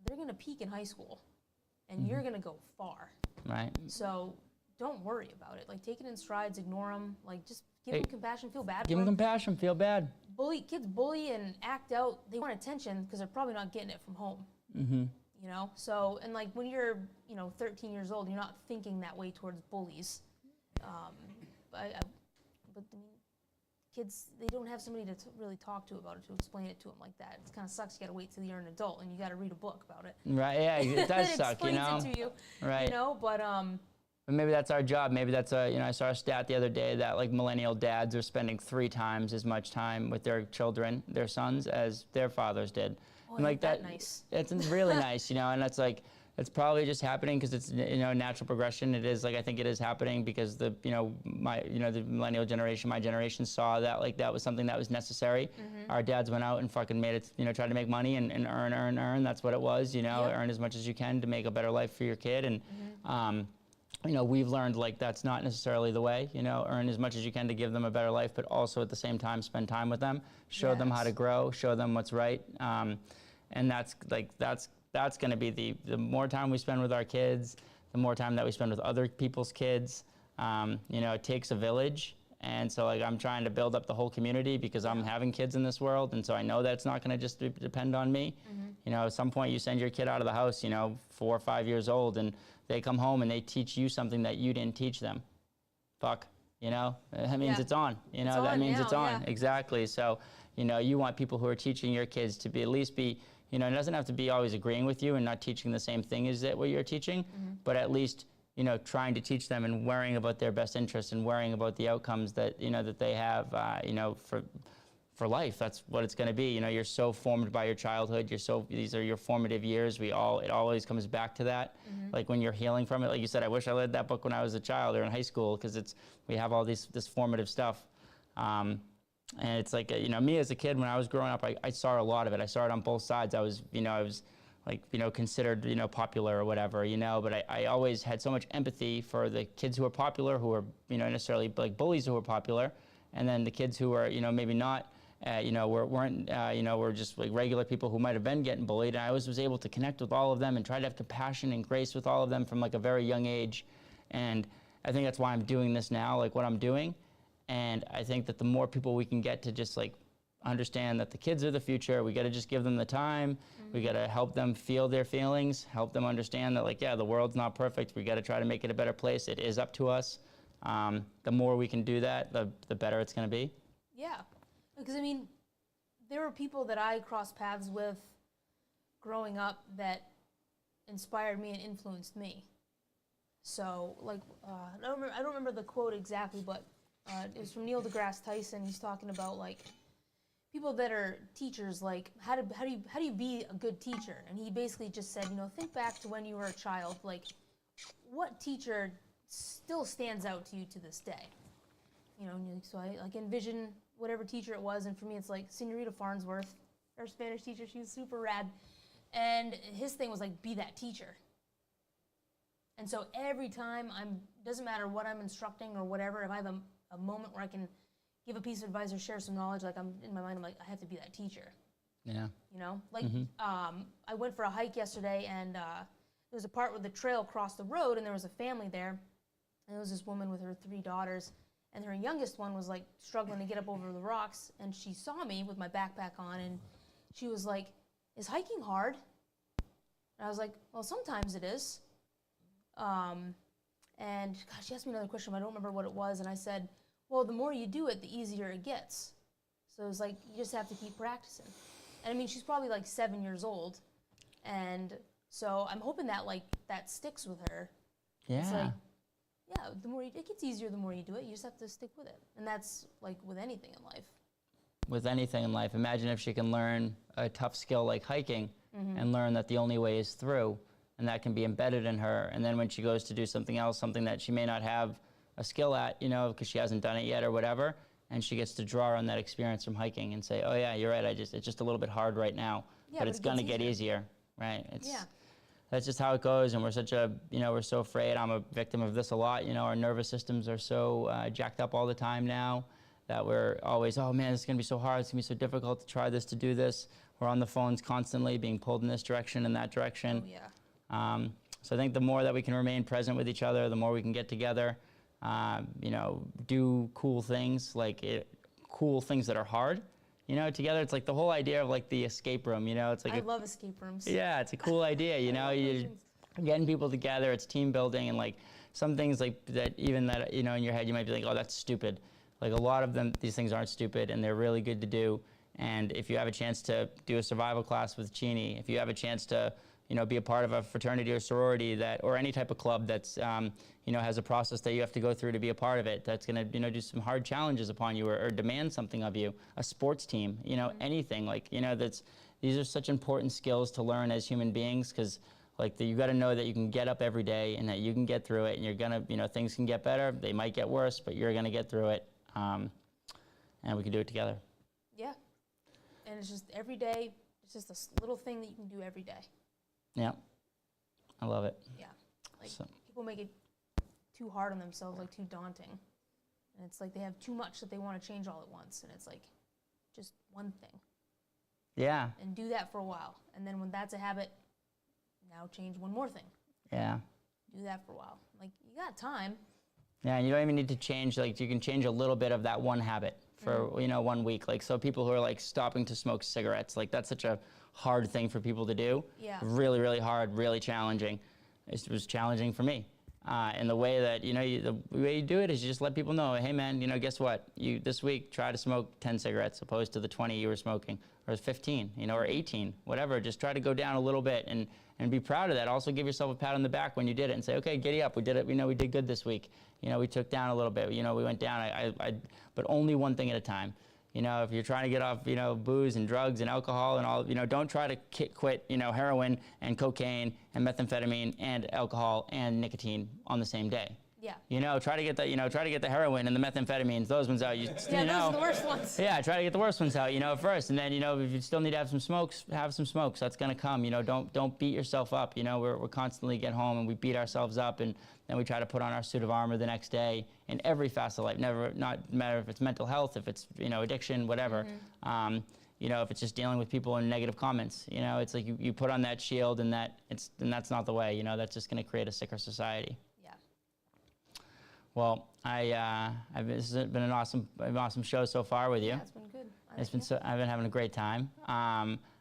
they're gonna peak in high school, and you're gonna go far. Right. So don't worry about it. Like, take it in strides, ignore them. Like, just give Hey, them compassion, feel bad Give for them them. compassion. Feel bad. Kids bully and act out. They want attention because they're probably not getting it from home. Mm-hmm. You know, so, and like, when you're, you know, 13 years old, you're not thinking that way towards bullies. But I mean, kids, they don't have somebody to really talk to about it, to explain it to them like that. It kind of sucks. You got to wait till you're an adult and you got to read a book about it. Right, yeah, it does That suck, you explains know? it to you, Right. you know, but But maybe that's our job. Maybe that's I saw a stat the other day that like millennial dads are spending 3 times as much time with their children, their sons, as their fathers did. oh, And like that nice. It's really nice, you know, and that's like, it's probably just happening because it's, you know, natural progression. It is like, I think it is happening because the, you know, the millennial generation, my generation saw that like that was something that was necessary. Our dads went out and fucking made it, you know, tried to make money and earn. That's what it was, you know, Yep. earn as much as you can to make a better life for your kid. And, you know, we've learned like that's not necessarily the way, you know, earn as much as you can to give them a better life, but also at the same time spend time with them, show them how to Yes. grow, show them what's right. And that's going to be the more time we spend with our kids, the more time that we spend with other people's kids. You know, it takes a village. And so like I'm trying to build up the whole community because I'm having kids in this world. And so I know that it's not going to just depend on me. You know, at some point you send your kid out of the house, you know, 4 or 5 years old, and they come home and they teach you something that you didn't teach them. Fuck, you know, that means Yeah. it's on, you know, It's that on means now, it's on. yeah. Exactly. So, you know, you want people who are teaching your kids to be at least be, you know, it doesn't have to be always agreeing with you and not teaching the same thing as what you're teaching, but at least, you know, trying to teach them and worrying about their best interests and worrying about the outcomes that, you know, that they have, you know, for life. That's what it's going to be. You know, you're so formed by your childhood. These are your formative years. It always comes back to that. Like when you're healing from it, like you said, I wish I read that book when I was a child or in high school, because we have all this formative stuff. And it's like, you know, me as a kid, when I was growing up, I saw a lot of it. I saw it on both sides. I was like, you know, considered, you know, popular or whatever, you know, but I always had so much empathy for the kids who were popular, who were, you know, necessarily like bullies who were popular, and then the kids who were, you know, maybe not, you know, weren't, you know, were just like regular people who might have been getting bullied. And I always was able to connect with all of them and try to have compassion and grace with all of them from like a very young age. And I think that's why I'm doing this now, like what I'm doing. And I think that the more people we can get to just like understand that the kids are the future, we got to just give them the time. We got to help them feel their feelings, help them understand that like, yeah, the world's not perfect. We got to try to make it a better place. It is up to us. The more we can do that, the better it's going to be. Yeah, because I mean, there were people that I crossed paths with growing up that inspired me and influenced me. So, like, I don't remember the quote exactly, but it was from Neil deGrasse Tyson. He's talking about like people that are teachers, like how do you be a good teacher? And he basically just said, you know, think back to when you were a child. Like, what teacher still stands out to you to this day? You know, and so I like envision whatever teacher it was, and for me it's like Senorita Farnsworth, our Spanish teacher. She was super rad, and his thing was like, be that teacher. And so every time doesn't matter what I'm instructing or whatever, if I have a moment where I can give a piece of advice or share some knowledge, like I'm in my mind, I'm like, I have to be that teacher. Yeah. You know, like I went for a hike yesterday, and there was a part where the trail crossed the road, and there was a family there, and there was this woman with her 3 daughters, and her youngest one was like struggling to get up over the rocks, and she saw me with my backpack on, and she was like, "Is hiking hard?" And I was like, "Well, sometimes it is." And gosh, she asked me another question, but I don't remember what it was, and I said, "Well, the more you do it, the easier it gets." So it was like, you just have to keep practicing. And I mean, she's probably like 7 years old, and so I'm hoping that like that sticks with her. It's Yeah. like, yeah, it gets easier the more you do it. You just have to stick with it, and that's like with anything in life. With anything in life, imagine if she can learn a tough skill like hiking and learn that the only way is through, and that can be embedded in her. And then when she goes to do something else, something that she may not have a skill at, you know, because she hasn't done it yet or whatever, and she gets to draw on that experience from hiking and say, "Oh yeah, you're right. It's just a little bit hard right now, Yeah, but but it's it gonna gets get easier, right?" Yeah. That's just how it goes, and we're so afraid. I'm a victim of this a lot. You know, our nervous systems are so jacked up all the time now that we're always, oh man, it's gonna be so hard. It's gonna be so difficult to try this, to do this. We're on the phones constantly, being pulled in this direction and that direction. Oh yeah. So I think the more that we can remain present with each other, the more we can get together, you know, do cool things, cool things that are hard, you know, together. It's like the whole idea of like the escape room, you know, it's like I love escape rooms. yeah, it's a cool idea, you know, you're getting people together, it's team building, and like some things like that, even that, you know, in your head you might be like, oh, that's stupid. Like a lot of them, these things aren't stupid and they're really good to do. And if you have a chance to do a survival class with Cheeny, if you have a chance to, be a part of a fraternity or sorority or any type of club that's, has a process that you have to go through to be a part of it, that's going to, do some hard challenges upon you or demand something of you, a sports team, anything like, these are such important skills to learn as human beings because you got to know that you can get up every day and that you can get through it and you're going to, things can get better, they might get worse, but you're going to get through it. And we can do it together. Yeah. And it's just every day, it's just a little thing that you can do every day. Yeah. I love it. Yeah. People make it too hard on themselves, too daunting. And it's like they have too much that they want to change all at once. And it's like, just one thing. Yeah. And do that for a while. And then when that's a habit, now change one more thing. Yeah. Do that for a while. You got time. Yeah, and you don't even need to change, you can change a little bit of that one habit for, 1 week. So people who are stopping to smoke cigarettes, that's such a hard thing for people to do. Yeah. Really, really hard, really challenging. It was challenging for me. And the way that, the way you do it is you just let people know, hey man, guess what? You this week try to smoke 10 cigarettes opposed to the 20 you were smoking, or 15, or 18, whatever. Just try to go down a little bit and be proud of that. Also give yourself a pat on the back when you did it and say, okay, giddy up, we did it. We did good this week. We took down a little bit. We went down, but only one thing at a time. If you're trying to get off, booze and drugs and alcohol and all, don't try to quit, heroin and cocaine and methamphetamine and alcohol and nicotine on the same day. Yeah. Try to get the heroin and the methamphetamines, those ones out. Those are the worst ones. Yeah, try to get the worst ones out, first. And then, if you still need to have some smokes, have some smokes. That's going to come. Don't beat yourself up. We're constantly get home and we beat ourselves up and then we try to put on our suit of armor the next day in every facet of life. Not matter if it's mental health, if it's, addiction, whatever. If it's just dealing with people and negative comments, it's like you put on that shield and that's not the way, that's just going to create a sicker society. Well, this has been an awesome show so far with you. Yeah, it's been good. I've been having a great time.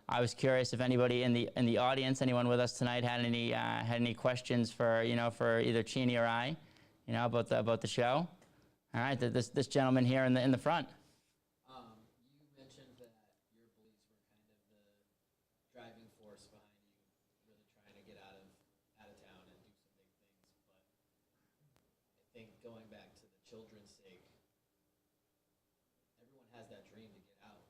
I was curious if anybody in the audience, anyone with us tonight, had any questions for either Cheeny or I, about the show. All right, this gentleman here in the front. You mentioned that your beliefs were kind of the driving force behind you really trying to get out of town and do some big things, but I think going back to the children's sake, everyone has that dream to get out,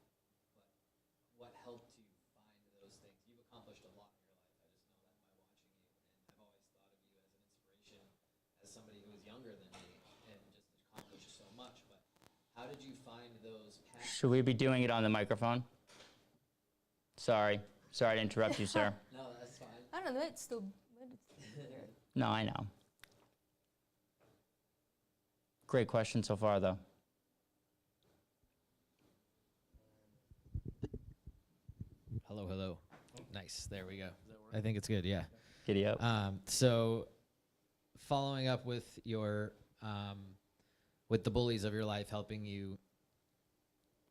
but what helped you find those things? You've accomplished a lot in your life. I just know that by watching you, and I've always thought of you as an inspiration, as somebody who was younger than me and just accomplished so much, but how did you find those passions? Should we be doing it on the microphone? Sorry to interrupt you, sir. No, that's fine. I don't know, it's still. No, I know. Great question so far, though. Hello. Nice. There we go. I think it's good. Yeah. Giddy up. So, following up with your, with the bullies of your life helping you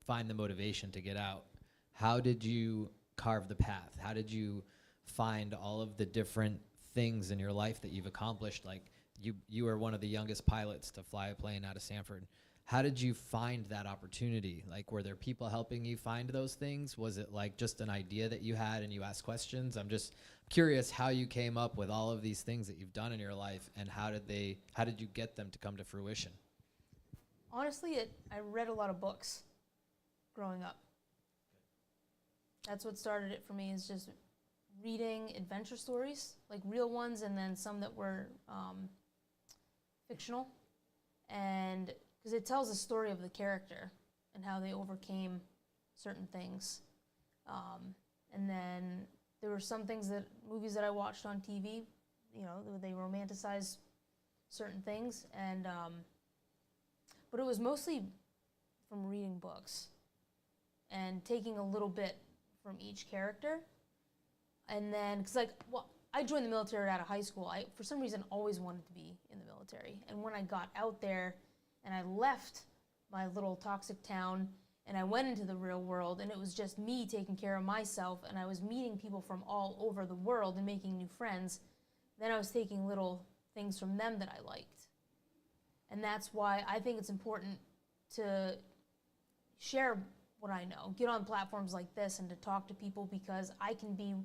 find the motivation to get out, how did you carve the path? How did you find all of the different things in your life that you've accomplished? Like you were one of the youngest pilots to fly a plane out of Sanford. How did you find that opportunity? Like, were there people helping you find those things? Was it like just an idea that you had and you asked questions? I'm just curious how you came up with all of these things that you've done in your life, and how did you get them to come to fruition? Honestly, I read a lot of books growing up. That's what started it for me, is just reading adventure stories, like real ones, and then some that were fictional. And because it tells the story of the character and how they overcame certain things. And then there were some movies that I watched on TV, they romanticize certain things. And but it was mostly from reading books and taking a little bit from each character. And then, I joined the military out of high school. I, for some reason, always wanted to be in the military. And when I got out there and I left my little toxic town and I went into the real world, and it was just me taking care of myself, and I was meeting people from all over the world and making new friends, then I was taking little things from them that I liked. And that's why I think it's important to share what I know, get on platforms like this and to talk to people, because I can be,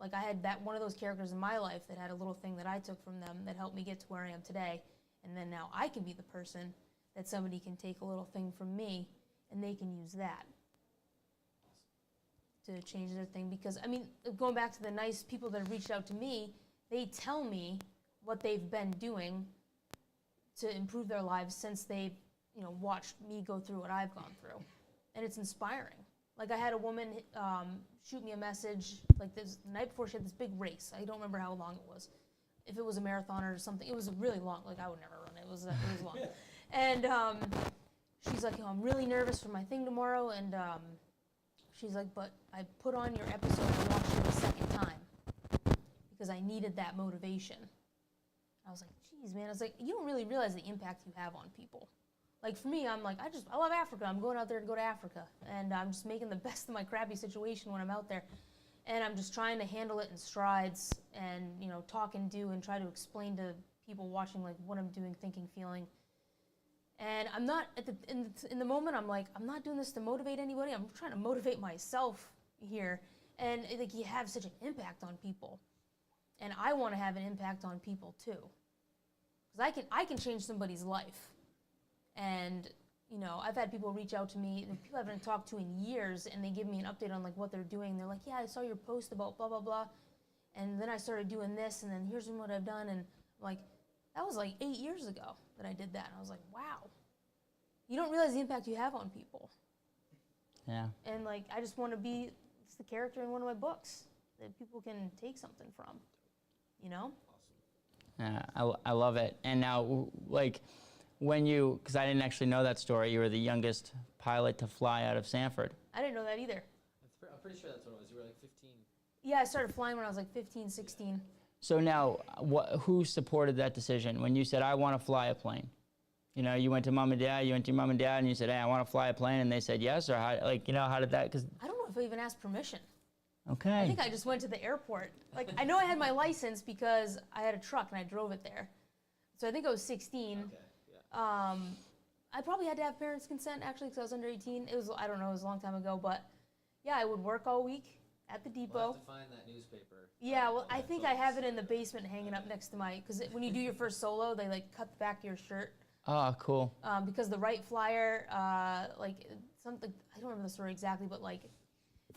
like I had that one of those characters in my life that had a little thing that I took from them that helped me get to where I am today. And then now I can be the person that somebody can take a little thing from me and they can use that to change their thing. Because, I mean, going back to the nice people that have reached out to me, they tell me what they've been doing to improve their lives since they've, watched me go through what I've gone through. And it's inspiring. Like, I had a woman shoot me a message, like the night before she had this big race. I don't remember how long it was. If it was a marathon or something, it was really long. Like, I would never run it. It was long. And she's like, I'm really nervous for my thing tomorrow. And she's like, but I put on your episode and watched it a second time because I needed that motivation. I was like, geez, man. I was like, you don't really realize the impact you have on people. Like, for me, I'm like, I love Africa. I'm going out there to go to Africa. And I'm just making the best of my crappy situation when I'm out there. And I'm just trying to handle it in strides and, talk and do and try to explain to people watching, like, what I'm doing, thinking, feeling. And I'm not, in the moment, I'm like, I'm not doing this to motivate anybody. I'm trying to motivate myself here. And, like, you have such an impact on people. And I want to have an impact on people, too. Because I can change somebody's life. And, I've had people reach out to me, people I haven't talked to in years, and they give me an update on, like, what they're doing. They're like, yeah, I saw your post about blah, blah, blah. And then I started doing this, and then here's what I've done. And, like, that was, like, 8 years ago that I did that. And I was like, wow. You don't realize the impact you have on people. Yeah. And, like, I just want to be the character in one of my books that people can take something from, Yeah, I love it. And now, like, when because I didn't actually know that story, you were the youngest pilot to fly out of Sanford. I didn't know that either. I'm pretty sure that's what it was. You were like 15. Yeah, I started flying when I was like 15, 16. So now, who supported that decision when you said, I want to fly a plane? You went to mom and dad, you went to your mom and dad, and you said, hey, I want to fly a plane, and they said yes, or how, how did that, because... I don't know if I even asked permission. Okay. I think I just went to the airport. Like, I know I had my license because I had a truck and I drove it there. So I think I was 16. Okay, yeah. I probably had to have parents' consent, actually, because I was under 18. It was, I don't know, it was a long time ago, but yeah, I would work all week at the depot. We'll have to find that newspaper. Yeah, well, I think I have it in the basement hanging up next to my, because when you do your first solo, they, like, cut the back of your shirt. Oh, cool. Because the Wright Flyer, like, something, I don't remember the story exactly, but, like,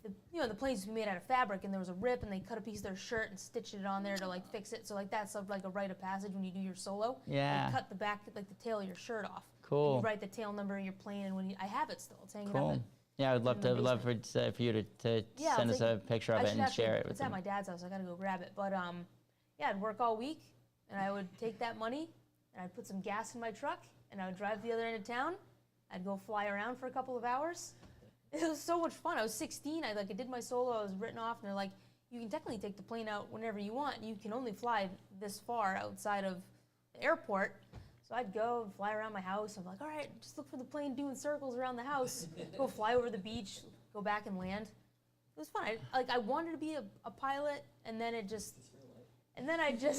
the planes used to be made out of fabric, and there was a rip, and they cut a piece of their shirt and stitched it on there to, like, fix it. So, like, that's like a rite of passage when you do your solo. Yeah. They cut the back, like, the tail of your shirt off. Cool. You write the tail number of your plane, and I have it still. It's hanging Cool. up. Yeah, I would love in the for you to Yeah, send I'll us a take picture of it and share it with It's at them. my dad's house. I gotta go grab it. But yeah, I'd work all week, and I would take that money, and I'd put some gas in my truck, and I would drive to the other end of town. I'd go fly around for a couple of hours. It was so much fun. I was 16. I did my solo. I was written off, and they're like, you can technically take the plane out whenever you want. You can only fly this far outside of the airport. So I'd go and fly around my house. I'm like, all right, just look for the plane doing circles around the house. Go fly over the beach, go back and land. It was fun. I wanted to be a pilot, and then it just,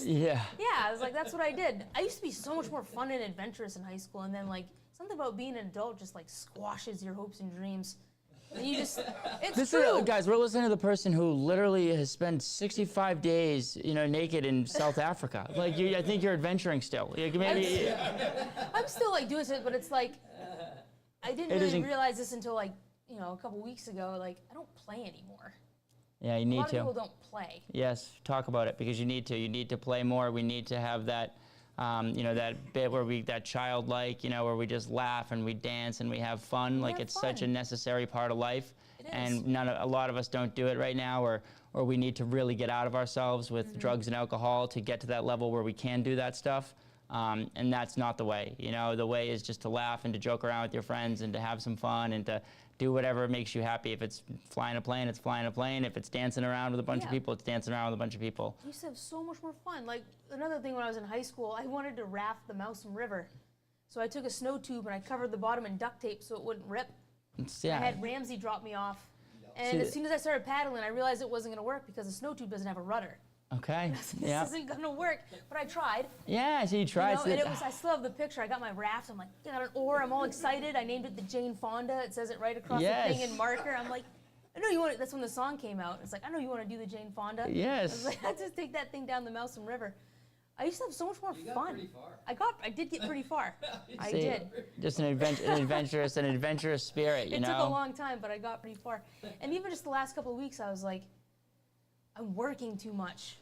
Yeah. I was like, that's what I did. I used to be so much more fun and adventurous in high school, and then, like, something about being an adult just, like, squashes your hopes and dreams. And you just, it's true. Guys, we're listening to the person who literally has spent 65 days, naked in South Africa. Like, I think you're adventuring still. Maybe. I'm still, like, doing it, but it's like, I didn't really realize this until, like, a couple weeks ago. Like, I don't play anymore. Yeah, you need A lot to. of people don't play. Yes, talk about it, because you need to. You need to play more. We need to have that, that bit where that childlike, where we just laugh and we dance and we have fun. Like, it's such a necessary part of life. It is. And a lot of us don't do it right now, or we need to really get out of ourselves with drugs and alcohol to get to that level where we can do that stuff. And that's not the way. The way is just to laugh and to joke around with your friends and to have some fun and to do whatever makes you happy. If it's flying a plane, it's flying a plane. If it's dancing around with a bunch of people, it's dancing around with a bunch of people. I used to have so much more fun. Like, another thing when I was in high school, I wanted to raft the Mousom River. So I took a snow tube and I covered the bottom in duct tape so it wouldn't rip. I had Ramsey drop me off. And as soon as I started paddling, I realized it wasn't going to work because the snow tube doesn't have a rudder. Okay. This Yeah. isn't gonna work, but I tried. Yeah. So you You tried. know, and it was, I still have the picture. I got my raft. I'm like, I got an oar. I'm all excited. I named it the Jane Fonda. It says it right across the thing in Yes. marker. I'm like, I know you want it. That's when the song came out. It's like, I know you want to do the Jane Fonda. I Yes. was like, I just take that thing down the Mousom River. I used to have so much more You got fun. pretty far. I did get pretty far. I See, did. Just an adventurous spirit, you It know. took a long time, but I got pretty far. And even just the last couple of weeks, I was like, I'm working too much.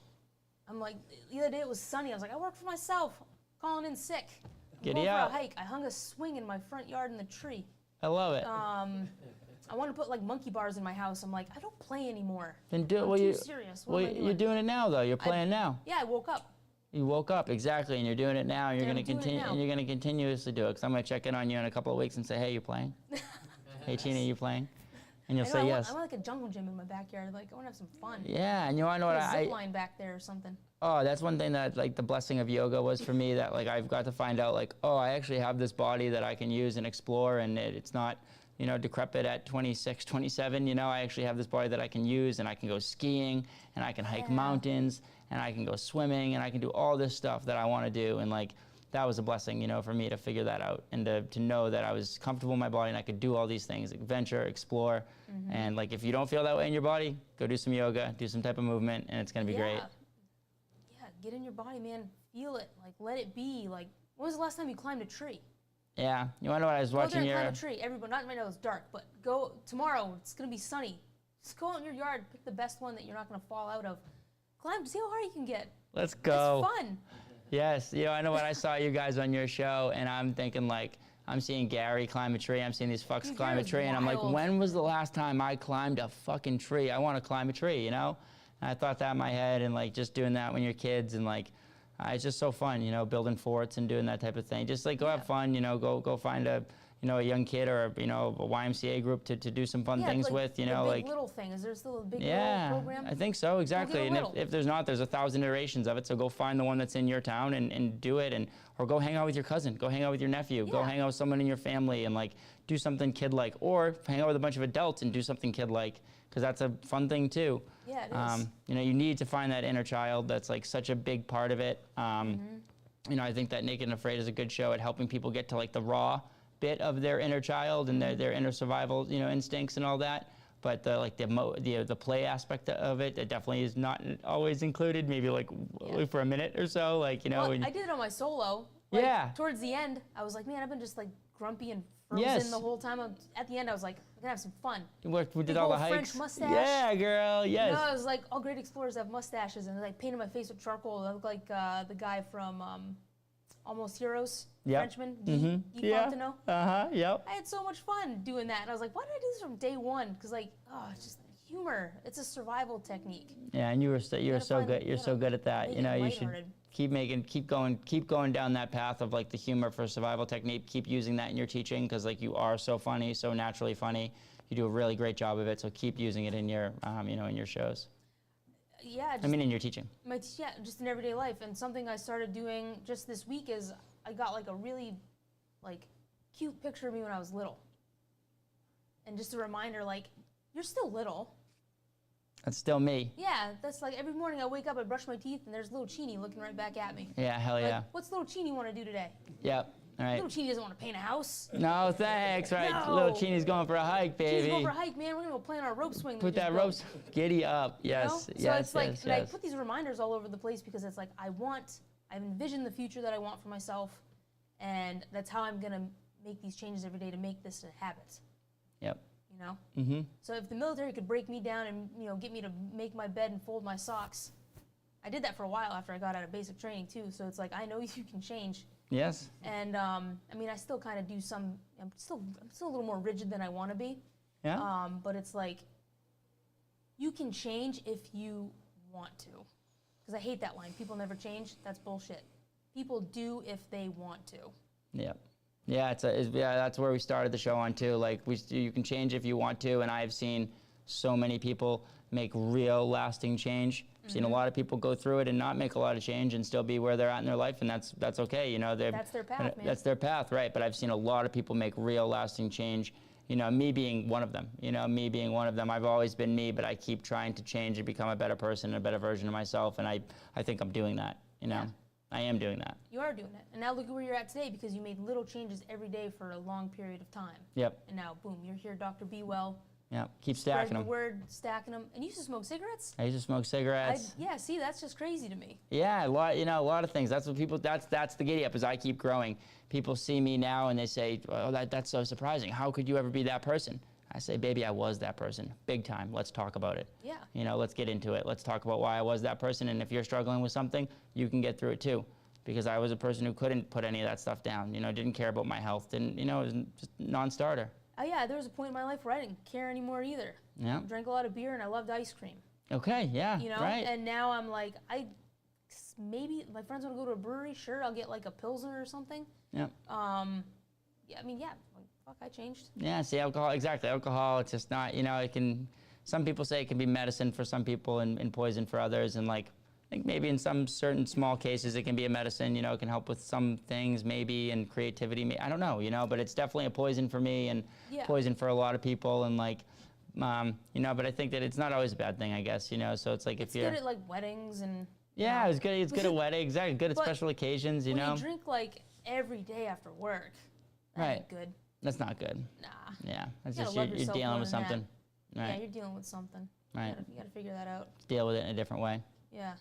I'm like, the other day it was sunny. I was like, I work for myself. Calling in sick. I'm Giddy going up. for a hike. I hung a swing in my front yard in the tree. I love it. I want to put like monkey bars in my house. I'm like, I don't play anymore. Then do it. I'm Well, too you. serious. What Well, am I doing? you're doing it now, though. You're playing now. Yeah, I woke up. You woke up exactly, and you're doing it now. And you're And going to I'm doing it continue. now. And you're going to continuously do it. Because I'm going to check in on you in a couple of weeks and say, hey, you playing? Hey, Cheeny, you playing? And you'll I know, say I yes. want like a jungle gym in my backyard. Like, I want to have some fun. Yeah, and you want to know what Put a I? zip line back there or something. Oh, that's one thing that like the blessing of yoga was for me, that like I've got to find out like, oh, I actually have this body that I can use and explore, and it's not, you know, decrepit at 26, 27, you know. I actually have this body that I can use, and I can go skiing, and I can hike Yeah. mountains, and I can go swimming, and I can do all this stuff that I want to do. And like that was a blessing, you know, for me to figure that out, and to know that I was comfortable in my body and I could do all these things, adventure, explore. And like if you don't feel that way in your body, go do some yoga, do some type of movement, and it's going to be great. Yeah, get in your body, man. Feel it. Like, let it be. Like, when was the last time you climbed a tree? Yeah, you want to know what I was Go out there watching and your... climb a tree. Everyone, not right now it's dark, but go tomorrow. It's gonna be sunny. Just go out in your yard, pick the best one that you're not gonna fall out of. Climb, see how hard you can get. Let's go. It's fun. Yes, you know, I know when I saw you guys on your show, and I'm thinking like, I'm seeing Gary climb a tree, I'm seeing these fucks Dude, climb a Gary's tree, and I'm like, wild. when was the last time I climbed a fucking tree? I want to climb a tree, you know? And I thought that in my head, and like just doing that when you're kids, and like, it's just so fun, you know, building forts and doing that type of thing. Just like go have fun, you know, go find a, you know, a young kid or a, you know, a YMCA group to do some fun Yeah, things like with, you the know, big like. Little thing. Is there still a big Yeah, little program? I think so, exactly. a And little. if there's not, there's 1,000 iterations of it. So go find the one that's in your town and do it, and or go hang out with your cousin, go hang out with your nephew, go Yeah. hang out with someone in your family, and like do something kid-like, or hang out with a bunch of adults and do something kid-like, because that's a fun thing too. Yeah, it is. You know, you need to find that inner child. That's like such a big part of it. You know, I think that Naked and Afraid is a good show at helping people get to like the raw bit of their inner child and their inner survival, you know, instincts and all that. But the like the play aspect of it, it definitely is not always included. Maybe like for a minute or so, like, you know. Well, and- I did it on my solo. Like, Yeah. Towards the end, I was like, man, I've been just like grumpy and frozen Yes. the whole time. At the end, I was like, we're gonna have some fun. we did Big all the old French hikes. mustache. Yeah, girl. Yes. No, I was like, all great explorers have mustaches, and they like painted my face with charcoal. I look like the guy from Almost Heroes, Yep. Frenchman, Guy Yeah. Fontenot. Yep. I had so much fun doing that, and I was like, why did I do this from day one? Because like, oh, it's just humor. It's a survival technique. Yeah, and you were gotta so find- good. you You're so gotta good at that. make You it know, you should lighthearted. keep going down that path of like the humor for survival technique. Keep using that in your teaching, because like you are so funny, so naturally funny. You do a really great job of it. So keep using it in your you know, in your shows. Yeah, just, I mean, in your teaching. just in everyday life. And something I started doing just this week is I got like a really like cute picture of me when I was little. And just a reminder, like, you're still little. That's still me. Yeah, that's like every morning I wake up, I brush my teeth, and there's little Cheeny looking right back at me. Yeah, hell Like, yeah. what's little Cheeny want to do today? Yep. All right. Little Cheeny doesn't want to paint a house. No, thanks. Right. No. Little Cheeny's going for a hike, Cheny's baby. going for a hike, man. We're gonna go play on our rope swing. Put we that just ropes. built. Giddy up. You know? Yes. So Yes. it's like, yes. and I Yes. put these reminders all over the place because it's like I've envisioned the future that I want for myself, and that's how I'm gonna make these changes every day to make this a habit. Yep. You know. Mm-hmm. So if the military could break me down and get me to make my bed and fold my socks, I did that for a while after I got out of basic training too. So it's like I know you can change. Yes. And I mean, I still kind of do some. I'm still a little more rigid than I want to be. Yeah. But it's like you can change if you want to. Because I hate that line. People never change. That's bullshit. People do if they want to. Yep. Yeah, that's where we started the show on too. Like you can change if you want to, and I've seen so many people make real lasting change. I've seen a lot of people go through it and not make a lot of change and still be where they're at in their life, and that's okay. You know, That's their path, man. That's their path, right? But I've seen a lot of people make real lasting change me being one of them. Me being one of them. I've always been me, but I keep trying to change and become a better person, a better version of myself, and I think I'm doing that. I am doing that. You are doing it. And now look at where you're at today because you made little changes every day for a long period of time. Yep. And now, boom, you're here, Dr. BeeWell. Yep. Keep stacking Spread them. the word, stacking them. And you used to smoke cigarettes? I used to smoke cigarettes. Yeah, see, that's just crazy to me. Yeah, a lot of things. That's what people. That's the giddy up. Is I keep growing. People see me now and they say, "Oh, that's so surprising. How could you ever be that person?" I say, "Baby, I was that person, big time. Let's talk about it. Yeah. Let's get into it. Let's talk about why I was that person. And if you're struggling with something, you can get through it too." Because I was a person who couldn't put any of that stuff down. Didn't care about my health. Didn't. It was just non-starter. Oh yeah, there was a point in my life where I didn't care anymore either. Yeah. Drank a lot of beer and I loved ice cream. Okay. Yeah. Right. And now I'm like, maybe my friends want to go to a brewery. Sure, I'll get like a Pilsner or something. Yeah. Yeah, like, fuck, I changed. Yeah, see, alcohol, exactly. Alcohol, it's just not, it can, some people say it can be medicine for some people and poison for others. And like, I think maybe in some certain small cases, it can be a medicine, it can help with some things maybe and creativity. I don't know, but it's definitely a poison for me and poison for a lot of people. And like, but I think that it's not always a bad thing, I guess, so it's like It's if you're. good at like weddings and. Yeah, it's good at weddings, exactly. Good at special occasions, When you drink like every day after work, that ain't good. That's not good. Nah. Yeah, that's You just gotta love you're yourself dealing more with than that. something. Right. Yeah, you're dealing with something. Right. You gotta figure that out. Deal with it in a different way. Yeah.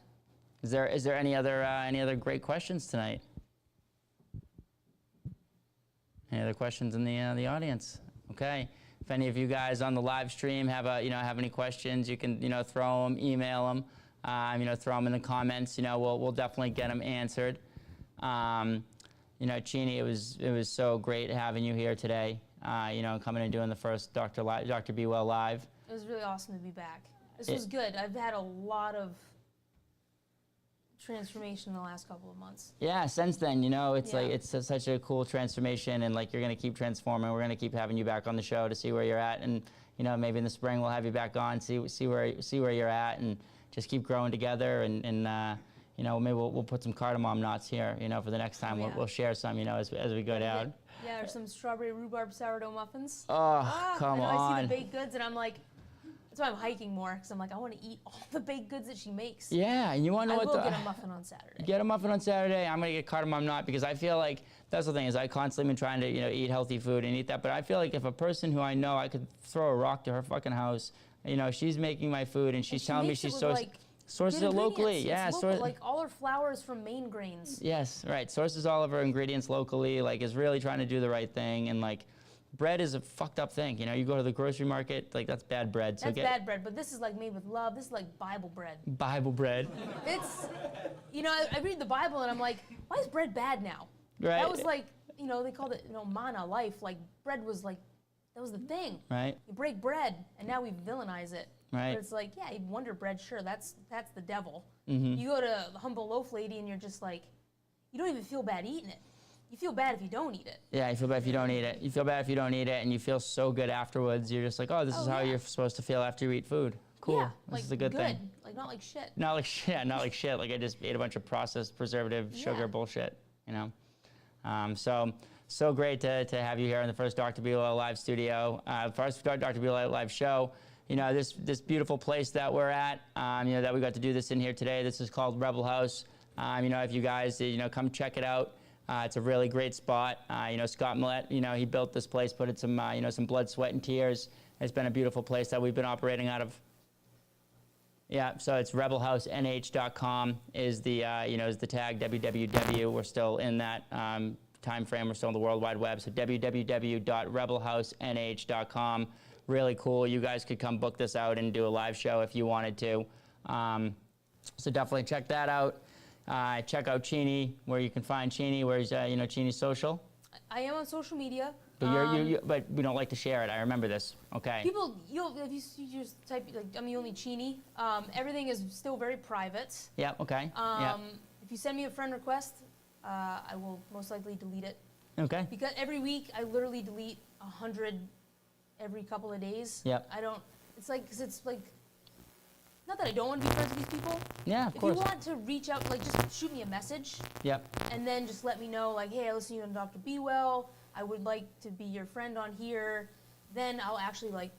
Is there any other great questions tonight? Any other questions in the audience? Okay. If any of you guys on the live stream have any questions, you can throw them, email them, throw them in the comments. We'll definitely get them answered. Cheeny, it was so great having you here today. Coming and doing the first Dr. BeeWell live. It was really awesome to be back. This was good. I've had a lot of transformation in the last couple of months. Yeah, since then, it's like it's such a cool transformation, and like you're gonna keep transforming. We're gonna keep having you back on the show to see where you're at, and maybe in the spring we'll have you back on, see where you're at, and just keep growing together, and maybe we'll put some cardamom knots here, for the next time. We'll share some, as we go down. Yeah, or some strawberry rhubarb sourdough muffins. Oh, come on. I see the baked goods, and I'm like. That's why I'm hiking more, because I'm like, I want to eat all the baked goods that she makes. Yeah, and you want to know I what will get a muffin on Saturday. Get a muffin on Saturday. I'm going to get cardamom nut because I feel like that's the thing is I constantly been trying to eat healthy food and eat that, but I feel like if a person who I know I could throw a rock to her fucking house, she's making my food and she's telling me she's sources it locally. Yeah, like all her flour is from Maine grains. Yes, right. Sources all of her ingredients locally. Like is really trying to do the right thing and like. Bread is a fucked up thing. You go to the grocery market, like that's bad bread. So that's bad bread, but this is like made with love. This is like Bible bread. Bible bread. It's, I read the Bible and I'm like, why is bread bad now? Right. That was like, they called it, manna, life. Like bread was like, that was the thing. Right. You break bread and now we villainize it. Right. But it's like, yeah, Wonder Bread, sure, that's the devil. Mm-hmm. You go to the Humble Loaf Lady and you're just like, you don't even feel bad eating it. You feel bad if you don't eat it. Yeah, you feel bad if you don't eat it. You feel bad if you don't eat it, and you feel so good afterwards. You're just like, oh, this is how you're supposed to feel after you eat food. Cool. Yeah, this is a good thing. Like not like shit. Not like shit. Not like shit. Like I just ate a bunch of processed preservative sugar bullshit. So great to have you here in the first Dr. BeeWell live studio, first Dr. BeeWell live show. This beautiful place that we're at. That we got to do this in here today. This is called Rebel House. If you guys, come check it out. It's a really great spot. Scott Millett, he built this place, put in some, some blood, sweat, and tears. It's been a beautiful place that we've been operating out of. Yeah, so it's rebelhousenh.com is the, is the tag, www. We're still in that time frame. We're still on the World Wide Web. So www.rebelhousenh.com. Really cool. You guys could come book this out and do a live show if you wanted to. So definitely check that out. Check out Cheeny, where you can find Cheeny. Where's Cheeny's social? I am on social media. But but we don't like to share it. I remember this. Okay. People, if you just type like I'm the only Cheeny. Everything is still very private. Yeah. Okay. If you send me a friend request, I will most likely delete it. Okay. Because every week I literally delete 100 every couple of days. Yep. I don't. It's like because it's like. Not that I don't want to be friends with these people. Yeah, of course. If you want to reach out, like just shoot me a message. Yep. And then just let me know, like, hey, I listen to you on Dr. BeeWell. I would like to be your friend on here. then I'll actually like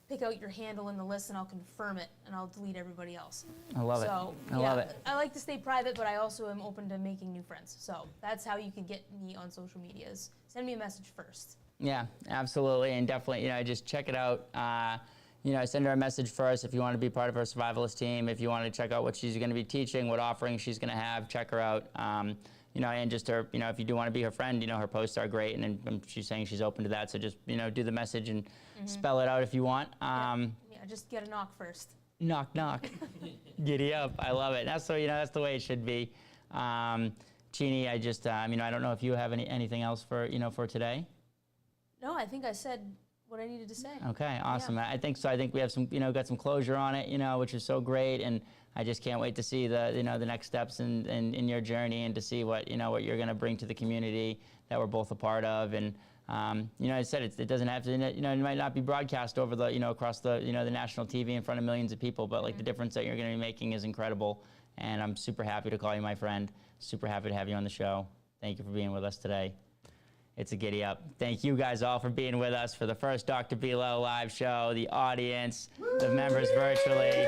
pick out your handle in the list and I'll confirm it and I'll delete everybody else. I love it. So, I love it. I like to stay private, but I also am open to making new friends. So that's how you can get me on social media is send me a message first. Yeah, absolutely, and definitely, just check it out. Send her a message first if you want to be part of her survivalist team. If you want to check out what she's going to be teaching, what offerings she's going to have, check her out. And just her, if you do want to be her friend, her posts are great, and she's saying she's open to that. So just, do the message and spell it out if you want. Yeah, just get a knock first. Knock, knock. Giddy up. I love it. That's that's the way it should be. Cheeny, I just, I don't know if you have anything else for, for today. No, I think I said what I needed to say. Okay, awesome. Yeah. I think so. I think we have some, got some closure on it, which is so great, and I just can't wait to see the, the next steps in your journey and to see what, what you're going to bring to the community that we're both a part of. And, I said it doesn't have to, it might not be broadcast over the, across the, the national TV in front of millions of people, but like the difference that you're going to be making is incredible. And I'm super happy to call you my friend. Super happy to have you on the show. Thank you for being with us today. It's a giddy up. Thank you guys all for being with us for the first Dr. BeeWell live show, the audience, the members virtually.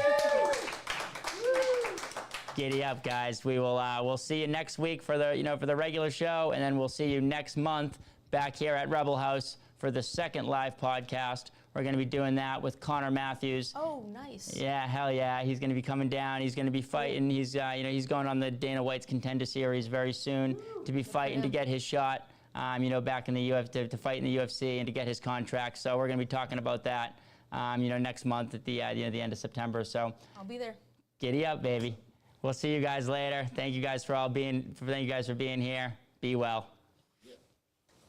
Giddy up, guys. We will we'll see you next week for the for the regular show, and then we'll see you next month back here at Rebel House for the second live podcast. We're going to be doing that with Connor Matthews. Oh, nice. Yeah, hell yeah. He's going to be coming down. He's going to be fighting. He's he's going on the Dana White's Contender Series very soon to be fighting to get his shot. Back in the UFC to fight in the UFC and to get his contract. So we're going to be talking about that, next month at the the end of September. So I'll be there. Giddy up, baby. We'll see you guys later. Thank you guys for being here. Be well.